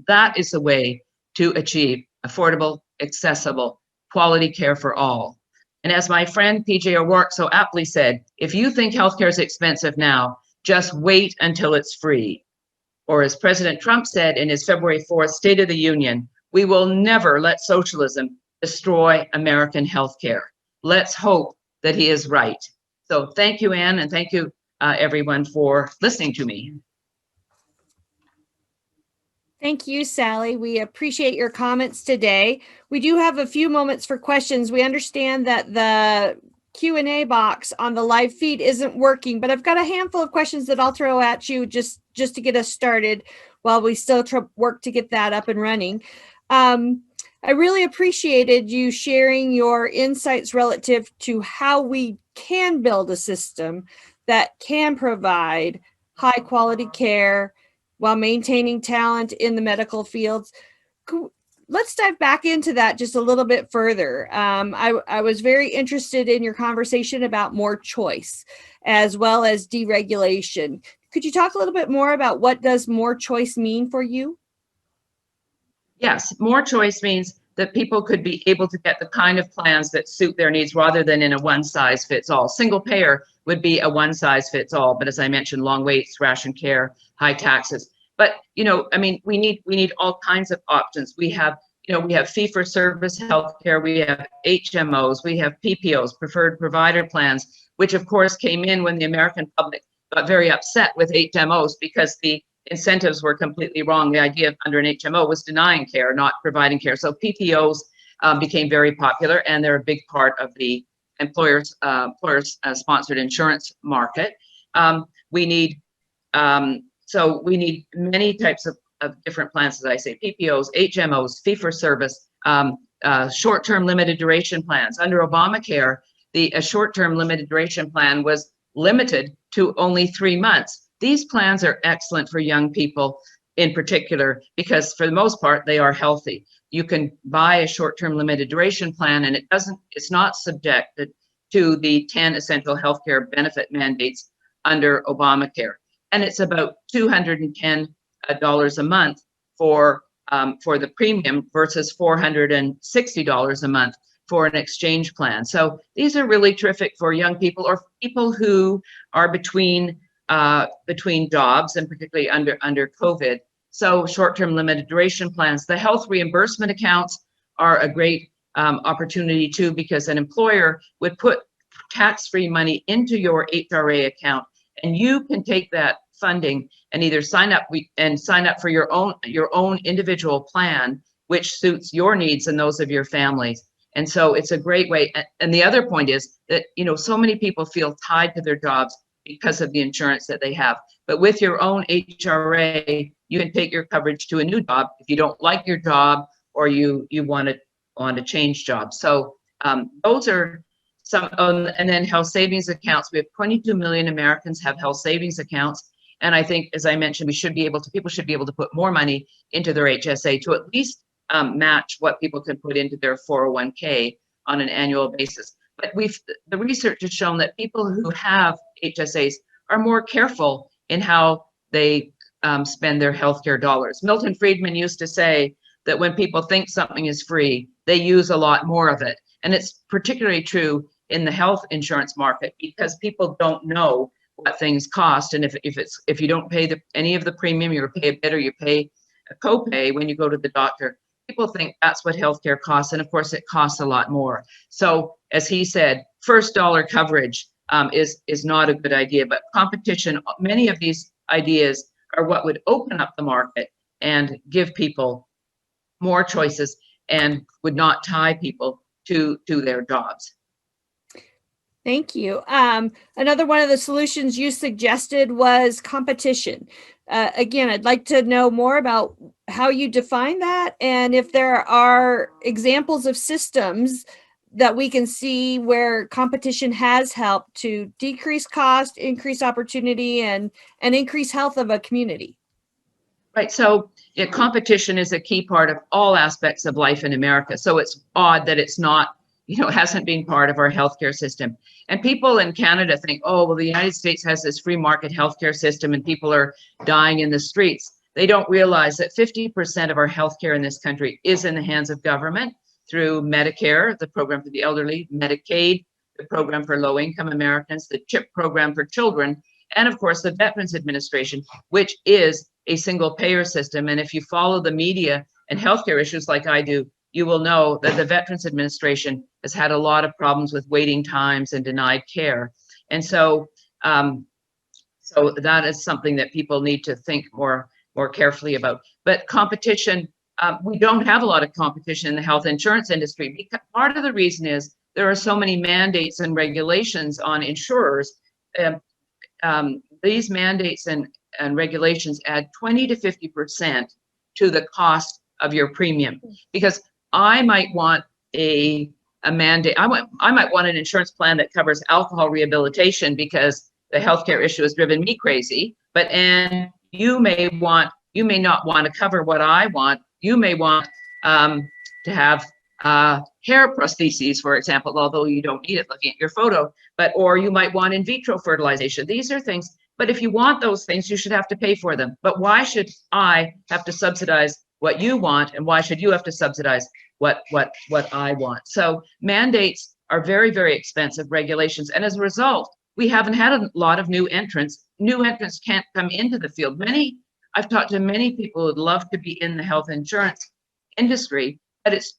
That is the way to achieve affordable, accessible, quality care for all. And as my friend PJ O'Rourke so aptly said, if you think healthcare is expensive now, just wait until it's free. Or as President Trump said in his February 4th State of the Union, we will never let socialism destroy American healthcare. Let's hope that he is right. So thank you, Anne, and thank you, everyone, for listening to me. Thank you, Sally. We appreciate your comments today. We do have a few moments for questions. We understand that the Q&A box on the live feed isn't working, but I've got a handful of questions that I'll throw at you just to get us started while we still work to get that up and running. I really appreciated you sharing your insights relative to how we can build a system that can provide high quality care while maintaining talent in the medical fields. Let's dive back into that just a little bit further. I was very interested in your conversation about more choice as well as deregulation. Could you talk a little bit more about what does more choice mean for you? Yes, more choice means that people could be able to get the kind of plans that suit their needs rather than in a one size fits all. Single payer would be a one size fits all, but as I mentioned, long waits, ration care, high taxes. But, you know, I mean, we need all kinds of options. We have fee for service healthcare, we have HMOs, we have PPOs, preferred provider plans, which of course came in when the American public got very upset with HMOs because the incentives were completely wrong. The idea of under an HMO was denying care, not providing care. So PPOs became very popular, and they're a big part of the employers sponsored insurance market. We need many types of different plans, as I say, PPOs, HMOs, fee for service, short-term limited duration plans. Under Obamacare, a short-term limited duration plan was limited to only 3 months. These plans are excellent for young people in particular, because for the most part, they are healthy. You can buy a short-term limited duration plan and it's not subjected to the 10 essential healthcare benefit mandates under Obamacare. And it's about $210 a month for the premium versus $460 a month for an exchange plan. So these are really terrific for young people or people who are between jobs, and particularly under COVID. So short-term limited duration plans. The health reimbursement accounts are a great opportunity too, because an employer would put tax-free money into your HRA account, and you can take that funding and either sign up for your own individual plan, which suits your needs and those of your families. And so it's a great way. And the other point is that, you know, so many people feel tied to their jobs because of the insurance that they have. But with your own HRA, you can take your coverage to a new job if you don't like your job or you want to change jobs. So those are some. And then health savings accounts. We have 22 million Americans have health savings accounts. And I think, as I mentioned, people should be able to put more money into their HSA to at least match what people can put into their 401k on an annual basis. But the research has shown that people who have HSAs are more careful in how they spend their healthcare dollars. Milton Friedman used to say that when people think something is free, they use a lot more of it. And it's particularly true in the health insurance market because people don't know what things cost. And if you don't pay any of the premium, you pay a bit or you pay a copay when you go to the doctor, people think that's what healthcare costs. And of course, it costs a lot more. So as he said, first dollar coverage is not a good idea, but competition, many of these ideas are what would open up the market and give people more choices and would not tie people to their jobs. Thank you. Another one of the solutions you suggested was competition. Again, I'd like to know more about how you define that and if there are examples of systems that we can see where competition has helped to decrease cost, increase opportunity, and increase health of a community. Right. So competition is a key part of all aspects of life in America. So it's odd that it's not, hasn't been part of our healthcare system. And people in Canada think, oh, well, the United States has this free market healthcare system and people are dying in the streets. They don't realize that 50% of our healthcare in this country is in the hands of government through Medicare, the program for the elderly, Medicaid, the program for low-income Americans, the CHIP program for children, and of course, the Veterans Administration, which is a single payer system. And if you follow the media and healthcare issues like I do, you will know that the Veterans Administration has had a lot of problems with waiting times and denied care. And so, so that is something that people need to think more carefully about. But competition, we don't have a lot of competition in the health insurance industry because part of the reason is there are so many mandates and regulations on insurers. These mandates and regulations add 20 to 50% to the cost of your premium, because I might want a mandate. I might want an insurance plan that covers alcohol rehabilitation because the healthcare issue has driven me crazy. And you may not want to cover what I want. You may want to have hair prostheses, for example, although you don't need it looking at your photo, or you might want in vitro fertilization. These are things, but if you want those things, you should have to pay for them. But why should I have to subsidize what you want, and why should you have to subsidize what I want? So mandates are very, very expensive regulations, and as a result, we haven't had a lot of new entrants. New entrants can't come into the field. I've talked to many people who'd love to be in the health insurance industry, but it's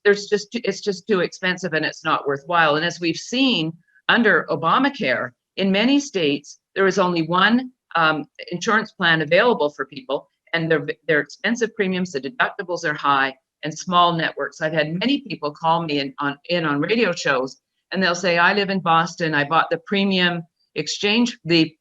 just too expensive and it's not worthwhile. And as we've seen under Obamacare, in many states, there is only one insurance plan available for people, and they're expensive premiums, the deductibles are high, and small networks. I've had many people call me on radio shows, and they'll say, I live in Boston, I bought the premium exchange, the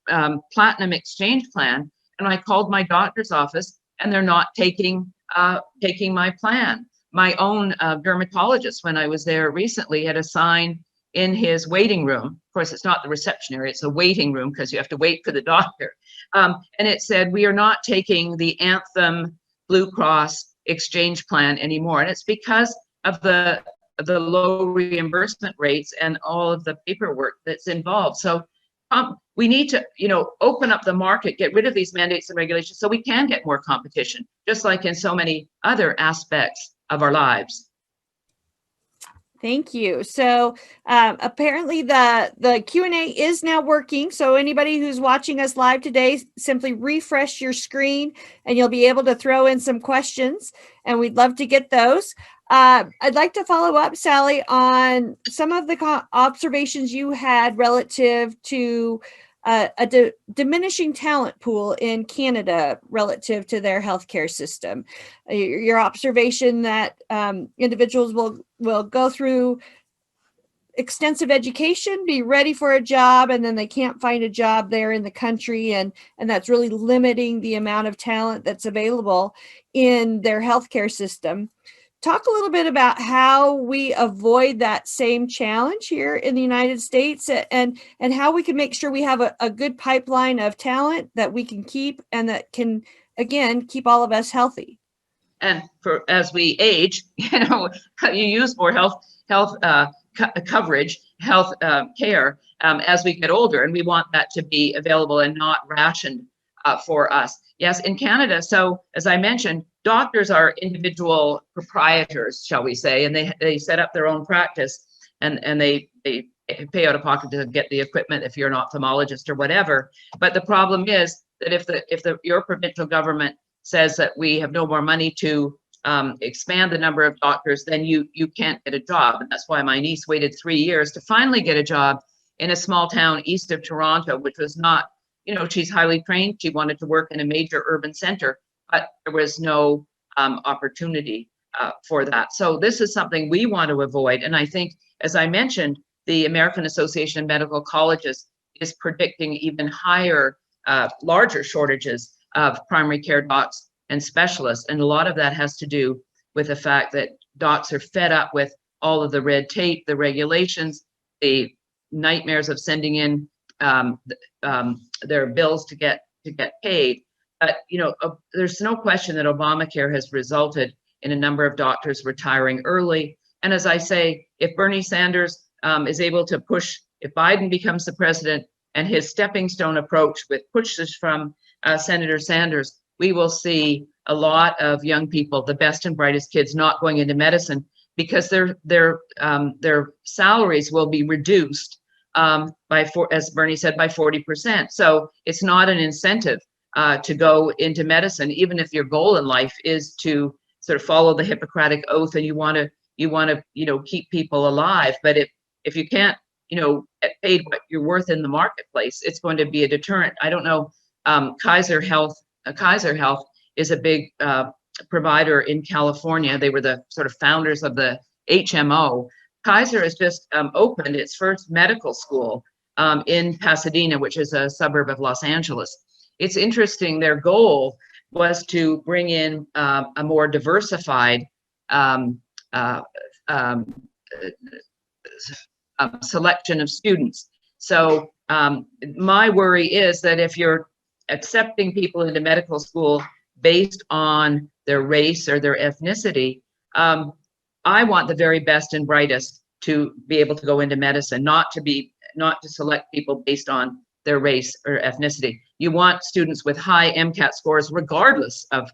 platinum exchange plan, and I called my doctor's office and they're not taking my plan. My own dermatologist, when I was there recently, had a sign in his waiting room. Of course, it's not the reception area, it's a waiting room because you have to wait for the doctor. And it said, we are not taking the Anthem Blue Cross exchange plan anymore. And it's because of the low reimbursement rates and all of the paperwork that's involved. So we need to, open up the market, get rid of these mandates and regulations so we can get more competition, just like in so many other aspects of our lives. Thank you. So apparently the Q&A is now working. So anybody who's watching us live today, simply refresh your screen and you'll be able to throw in some questions, and we'd love to get those. I'd like to follow up, Sally, on some of the observations you had relative to a diminishing talent pool in Canada relative to their healthcare system. Your observation that individuals will go through extensive education, be ready for a job, and then they can't find a job there in the country, and that's really limiting the amount of talent that's available in their healthcare system. Talk a little bit about how we avoid that same challenge here in the United States, and how we can make sure we have a good pipeline of talent that we can keep and that can, again, keep all of us healthy. And as we age, you use more health coverage, health care as we get older, and we want that to be available and not rationed for us. Yes, in Canada, so as I mentioned, doctors are individual proprietors, shall we say, and they set up their own practice, and they pay out of pocket to get the equipment if you're an ophthalmologist or whatever. But the problem is that if your provincial government says that we have no more money to expand the number of doctors, then you can't get a job. And that's why my niece waited 3 years to finally get a job in a small town east of Toronto, which was not, she's highly trained. She wanted to work in a major urban center, but there was no opportunity for that. So this is something we want to avoid. And I think, as I mentioned, the American Association of Medical Colleges is predicting even higher, larger shortages of primary care docs and specialists. And a lot of that has to do with the fact that docs are fed up with all of the red tape, the regulations, the nightmares of sending in their bills to get paid. But there's no question that Obamacare has resulted in a number of doctors retiring early. And as I say, if Bernie Sanders is able to push, if Biden becomes the president and his stepping stone approach with pushes from Senator Sanders, we will see a lot of young people, the best and brightest kids, not going into medicine because their salaries will be reduced as Bernie said, by 40%. So it's not an incentive to go into medicine, even if your goal in life is to sort of follow the Hippocratic Oath and you want to keep people alive. But if you can't get paid what you're worth in the marketplace, it's going to be a deterrent. I don't know. Kaiser Health is a big provider in California. They were the sort of founders of the HMO, Kaiser has just opened its first medical school in Pasadena, which is a suburb of Los Angeles. It's interesting, their goal was to bring in a more diversified selection of students. So my worry is that if you're accepting people into medical school based on their race or their ethnicity, I want the very best and brightest to be able to go into medicine, not to select people based on their race or ethnicity. You want students with high MCAT scores, regardless of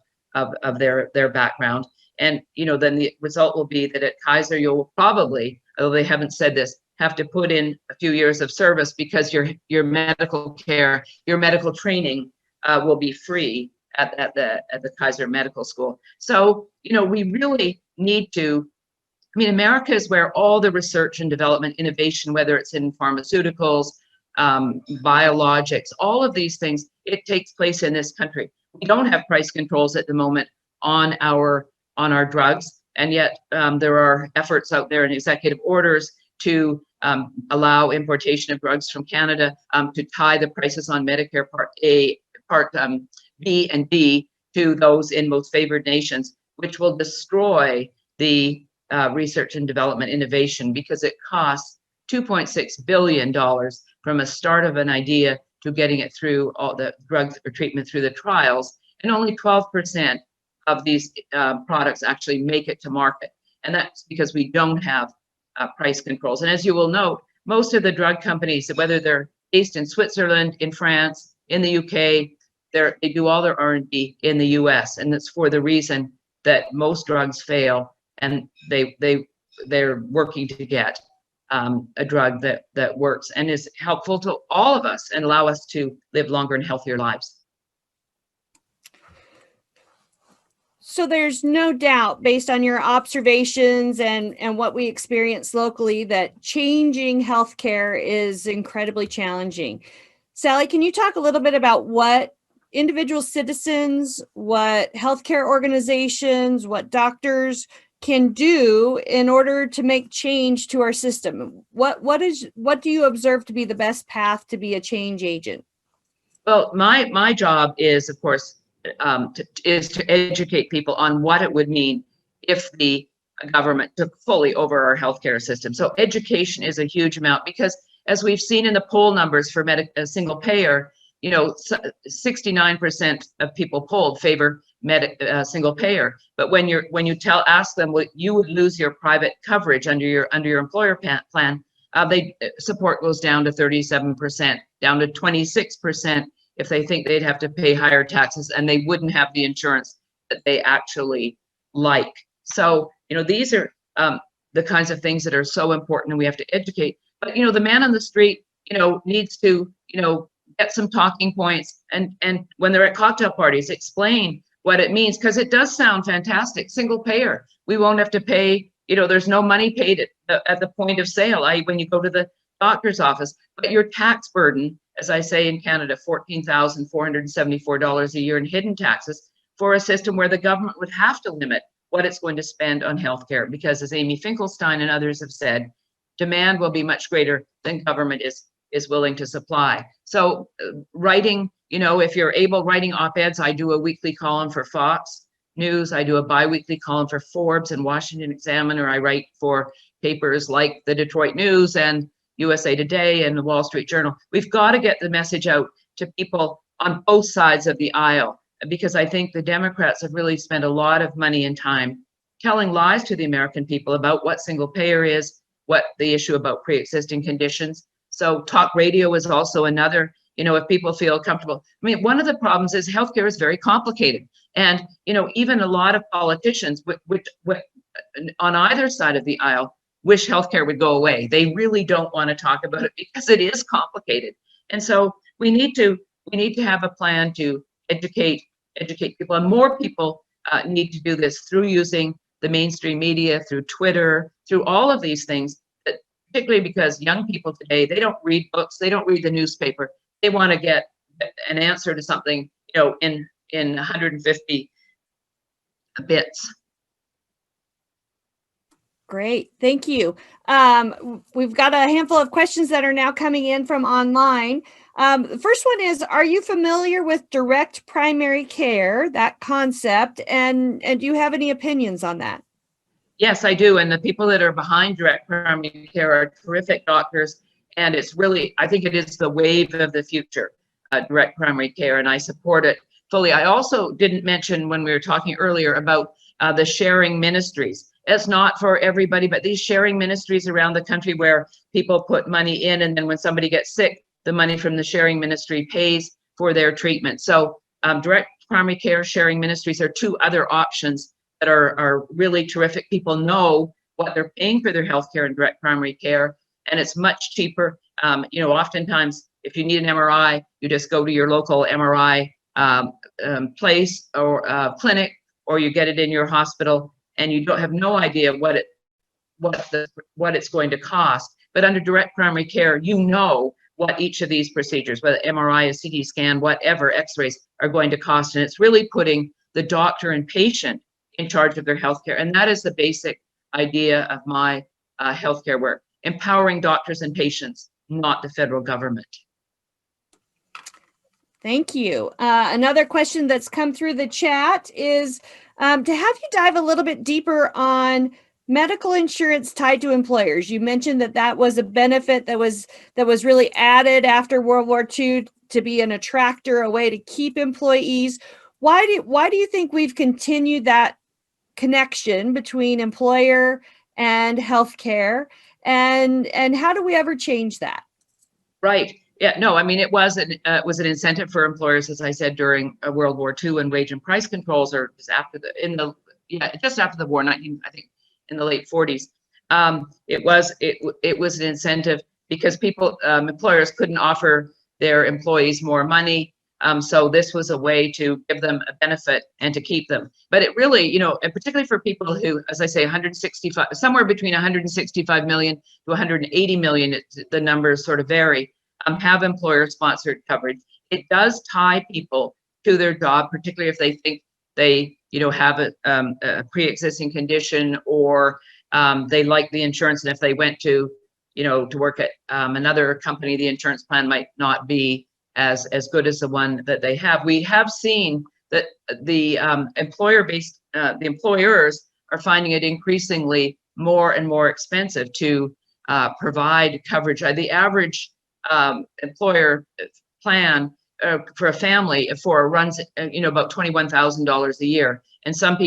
their background. And then the result will be that at Kaiser, you'll probably, although they haven't said this, have to put in a few years of service because your medical care, your medical training will be free at the Kaiser Medical School. So we really need to. I mean, America is where all the research and development, innovation, whether it's in pharmaceuticals, biologics, all of these things, it takes place in this country. We don't have price controls at the moment on our drugs, and yet there are efforts out there in executive orders to allow importation of drugs from Canada, to tie the prices on Medicare Part A, Part B and D to those in most favored nations, which will destroy the research and development innovation, because it costs $2.6 billion from a start of an idea to getting it through all the drugs or treatment through the trials, and only 12% of these products actually make it to market. And that's because we don't have price controls. And as you will note, most of the drug companies, whether they're based in Switzerland, in France, in the UK, they do all their R&D in the US, and that's for the reason that most drugs fail, and they're working to get a drug that works and is helpful to all of us and allow us to live longer and healthier lives. So there's no doubt, based on your observations and what we experience locally, that changing healthcare is incredibly challenging. Sally, can you talk a little bit about what individual citizens, what healthcare organizations, what doctors can do in order to make change to our system? What do you observe to be the best path to be a change agent? Well, my job is, of course, to educate people on what it would mean if the government took fully over our healthcare system. So education is a huge amount, because as we've seen in the poll numbers for single payer, 69% of people polled favor single payer. But when you ask them what you would lose your private coverage under your employer plan, support goes down to 37%, down to 26% if they think they'd have to pay higher taxes and they wouldn't have the insurance that they actually like. So these are the kinds of things that are so important, and we have to educate. But the man on the street needs to get some talking points, and when they're at cocktail parties, explain what it means, because it does sound fantastic. Single payer, we won't have to pay, there's no money paid at the point of sale, when you go to the doctor's office. But your tax burden, as I say in Canada, $14,474 a year in hidden taxes for a system where the government would have to limit what it's going to spend on healthcare, because as Amy Finkelstein and others have said, demand will be much greater than government is willing to supply. So writing, if you're able, writing op-eds. I do a weekly column for Fox News. I do a bi-weekly column for Forbes and Washington Examiner. I write for papers like the Detroit News and USA Today and the Wall Street Journal. We've got to get the message out to people on both sides of the aisle, because I think the Democrats have really spent a lot of money and time telling lies to the American people about what single payer is, what the issue about pre-existing conditions. So talk radio is also another, if people feel comfortable. I mean, one of the problems is healthcare is very complicated. And, even a lot of politicians which on either side of the aisle wish healthcare would go away. They really don't want to talk about it because it is complicated. And so we need to have a plan to educate people, and more people need to do this through using the mainstream media, through Twitter, through all of these things, particularly because young people today, they don't read books, they don't read the newspaper. They want to get an answer to something, in 150 bits. Great, thank you. We've got a handful of questions that are now coming in from online. The first one is, are you familiar with direct primary care, that concept, and do you have any opinions on that? Yes, I do. And the people that are behind direct primary care are terrific doctors. And it's really, I think it is the wave of the future, direct primary care, and I support it fully. I also didn't mention when we were talking earlier about the sharing ministries. It's not for everybody, but these sharing ministries around the country where people put money in, and then when somebody gets sick, the money from the sharing ministry pays for their treatment. So direct primary care sharing ministries are two other options that are really terrific. People know what they're paying for their healthcare and direct primary care, and it's much cheaper. Oftentimes, if you need an MRI, you just go to your local MRI place or clinic, or you get it in your hospital, and you don't have no idea what it's going to cost. But under direct primary care, you know what each of these procedures, whether MRI, a CT scan, whatever, X-rays, are going to cost, and it's really putting the doctor and patient in charge of their healthcare. And that is the basic idea of my healthcare work, empowering doctors and patients, not the federal government. Thank you. Another question that's come through the chat is to have you dive a little bit deeper on medical insurance tied to employers. You mentioned that was a benefit that was really added after World War II to be an attractor, a way to keep employees. Why do you think we've continued that connection between employer and healthcare, and how do we ever change that? Right. Yeah, no, I mean, it was an incentive for employers, as I said, during World War II, when wage and price controls, or just after just after the war, I think in the late 40s. It was an incentive because employers couldn't offer their employees more money. So this was a way to give them a benefit and to keep them. But it really, and particularly for people who, as I say, somewhere between 165 million to 180 million, the numbers sort of vary, have employer-sponsored coverage. It does tie people to their job, particularly if they think they, have a pre-existing condition, or they like the insurance, and if they went to work at another company, the insurance plan might not be as good as the one that they have. We have seen that the employers are finding it increasingly more and more expensive to provide coverage. The average employer plan for a family runs about $21,000 a year, and some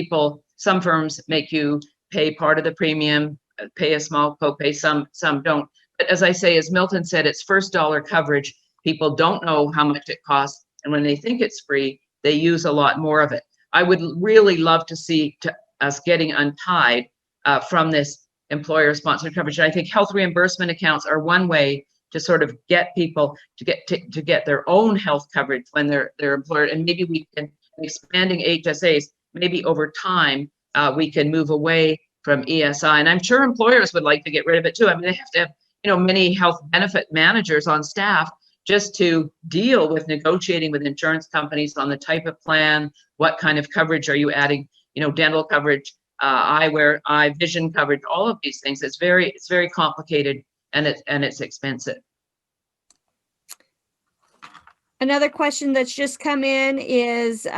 firms make you pay part of the premium, pay a small copay, some don't. But as I say, as Milton said, it's first dollar coverage. People don't know how much it costs, and when they think it's free, they use a lot more of it. I would really love to see us getting untied from this employer-sponsored coverage. And I think health reimbursement accounts are one way to sort of get people to get their own health coverage when they're employed. And maybe we can, expanding HSAs, maybe over time we can move away from ESI. And I'm sure employers would like to get rid of it too. I mean, they have to have many health benefit managers on staff just to deal with negotiating with insurance companies on the type of plan, what kind of coverage are you adding, dental coverage, eyewear, eye vision coverage, all of these things. It's very complicated, and it's expensive. Another question that's just come in is,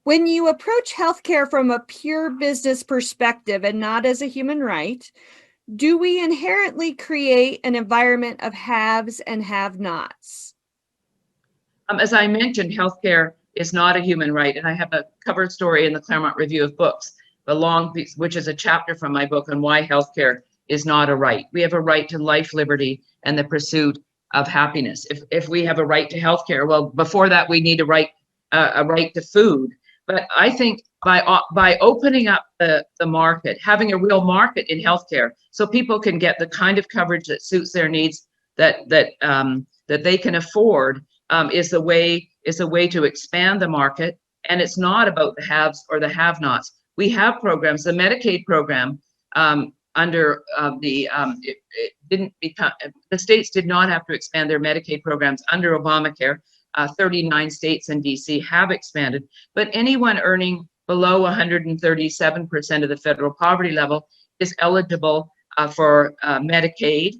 when you approach healthcare from a pure business perspective and not as a human right, do we inherently create an environment of haves and have-nots? As I mentioned, healthcare is not a human right, and I have a cover story in the Claremont Review of Books, which is a chapter from my book on why healthcare is not a right. We have a right to life, liberty, and the pursuit of happiness. If we have a right to healthcare, well, before that, we need a right to food. But I think by opening up the market, having a real market in healthcare, so people can get the kind of coverage that suits their needs, that they can afford, is a way to expand the market. And it's not about the haves or the have-nots. We have programs. The Medicaid program the states did not have to expand their Medicaid programs under Obamacare. 39 states and DC have expanded, but anyone earning below 137% of the federal poverty level is eligible for Medicaid.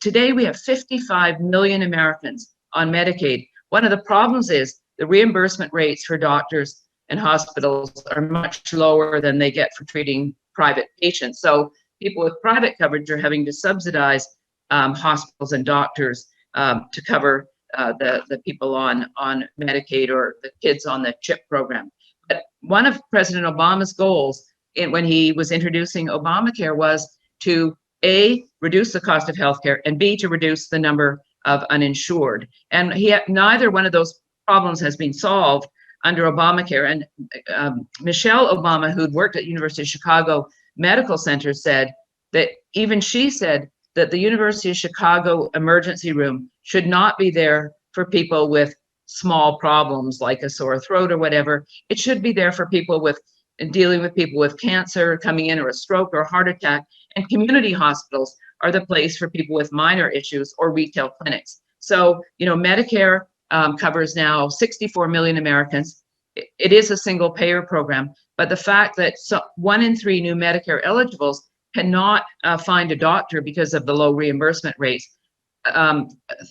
Today we have 55 million Americans on Medicaid. One of the problems is the reimbursement rates for doctors and hospitals are much lower than they get for treating private patients. So people with private coverage are having to subsidize hospitals and doctors to cover the people on Medicaid or the kids on the CHIP program. But one of President Obama's goals when he was introducing Obamacare was to A, reduce the cost of healthcare, and B, to reduce the number of uninsured. And neither one of those problems has been solved under Obamacare. And Michelle Obama, who'd worked at University of Chicago Medical Center, said that even she said that the University of Chicago emergency room should not be there for people with small problems like a sore throat or whatever. It should be there for people dealing with people with cancer coming in, or a stroke or a heart attack. And community hospitals are the place for people with minor issues, or retail clinics. So, Medicare covers now 64 million Americans. It is a single payer program, but the fact that 1 in 3 new Medicare eligibles cannot find a doctor because of the low reimbursement rates.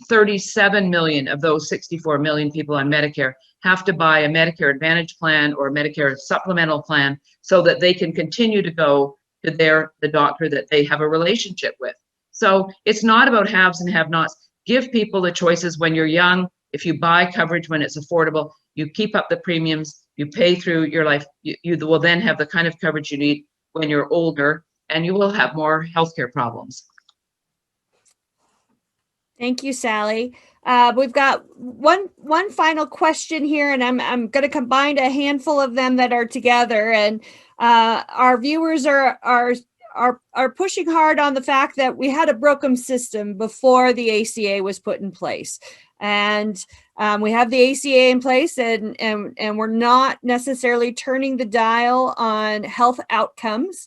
37 million of those 64 million people on Medicare have to buy a Medicare Advantage plan or a Medicare supplemental plan so that they can continue to go to the doctor that they have a relationship with. So it's not about haves and have-nots. Give people the choices when you're young. If you buy coverage when it's affordable, you keep up the premiums, you pay through your life, you will then have the kind of coverage you need when you're older, and you will have more healthcare problems. Thank you, Sally. We've got one final question here, and I'm going to combine a handful of them that are together. And our viewers are pushing hard on the fact that we had a broken system before the ACA was put in place, and we have the ACA in place, and we're not necessarily turning the dial on health outcomes.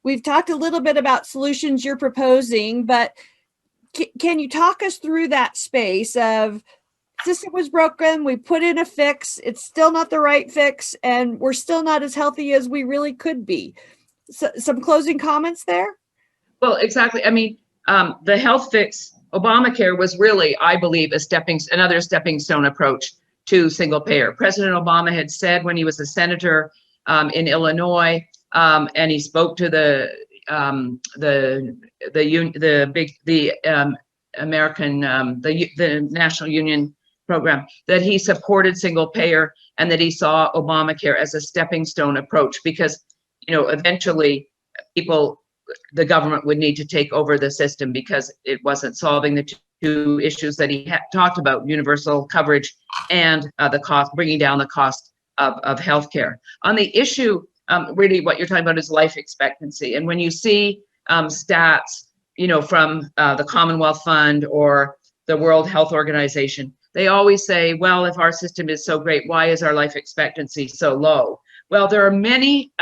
We've talked a little bit about solutions you're proposing, but can you talk us through that space of system was broken, we put in a fix, it's still not the right fix, and we're still not as healthy as we really could be? So, some closing comments there? Well, exactly. I mean, the health fix, Obamacare, was really, I believe, another stepping stone approach to single payer. President Obama had said when he was a senator in Illinois, and he spoke to the National Union program, that he supported single payer and that he saw Obamacare as a stepping stone approach, because eventually the government would need to take over the system because it wasn't solving the two issues that he talked about: universal coverage and the cost, bringing down the cost of healthcare. On the issue, really what you're talking about is life expectancy. And when you see stats, from the Commonwealth Fund or the World Health Organization, they always say, well, if our system is so great, why is our life expectancy so low? Well, there are many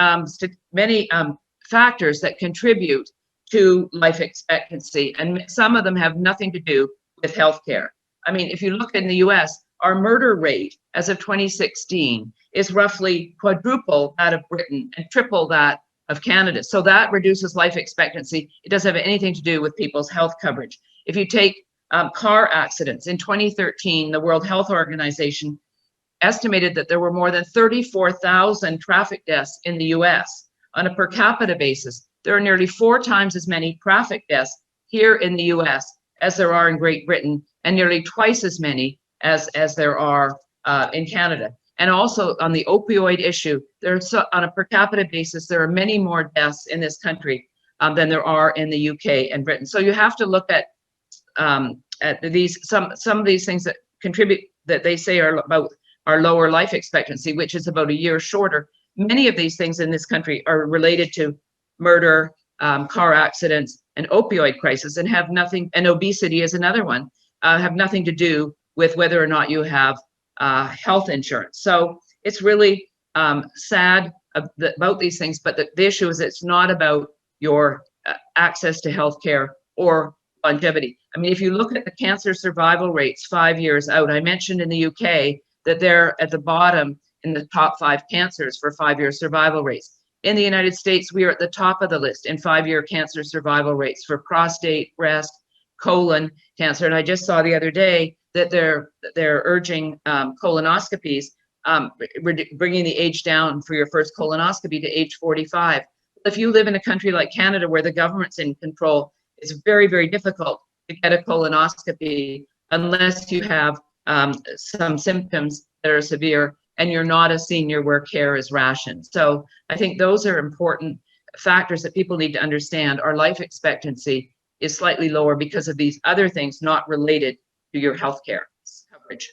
factors that contribute to life expectancy, and some of them have nothing to do with healthcare. I mean, if you look in the US, our murder rate as of 2016 is roughly quadruple that of Britain and triple that of Canada. So that reduces life expectancy. It doesn't have anything to do with people's health coverage. If you take car accidents, in 2013, the World Health Organization estimated that there were more than 34,000 traffic deaths in the US. On a per capita basis, there are nearly 4 times as many traffic deaths here in the US as there are in Great Britain, and nearly twice as many as there are in Canada. And also on the opioid issue, on a per capita basis, there are many more deaths in this country than there are in the UK and Britain. So you have to look at some of these things that contribute, that they say are about our lower life expectancy, which is about a year shorter. Many of these things in this country are related to murder, car accidents, and opioid crisis, and have nothing, and obesity is another one, have nothing to do with whether or not you have health insurance. So it's really sad about these things, but the issue is it's not about your access to healthcare or longevity. I mean, if you look at the cancer survival rates 5 years out, I mentioned in the UK that they're at the bottom in the top 5 cancers for 5-year survival rates. in the United States, we are at the top of the list in 5-year cancer survival rates for prostate, breast, colon cancer. And I just saw the other day that they're urging colonoscopies, bringing the age down for your first colonoscopy to age 45. If you live in a country like Canada where the government's in control, it's very, very difficult to get a colonoscopy unless you have some symptoms that are severe and you're not a senior where care is rationed. So I think those are important factors that people need to understand. Our life expectancy is slightly lower because of these other things not related to your healthcare coverage.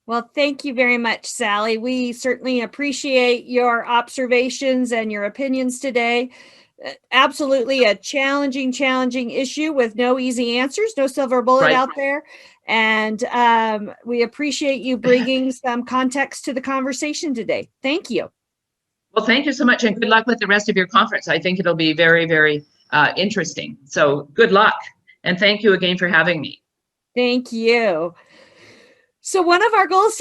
Well, thank you very much, Sally. We certainly appreciate your observations and your opinions today. Absolutely a challenging issue with no easy answers, no silver bullet out there. And we appreciate you bringing some context to the conversation today. Thank you. Well, thank you so much, and good luck with the rest of your conference. I think it'll be very, very interesting. So good luck, and thank you again for having me. Thank you. So one of our goals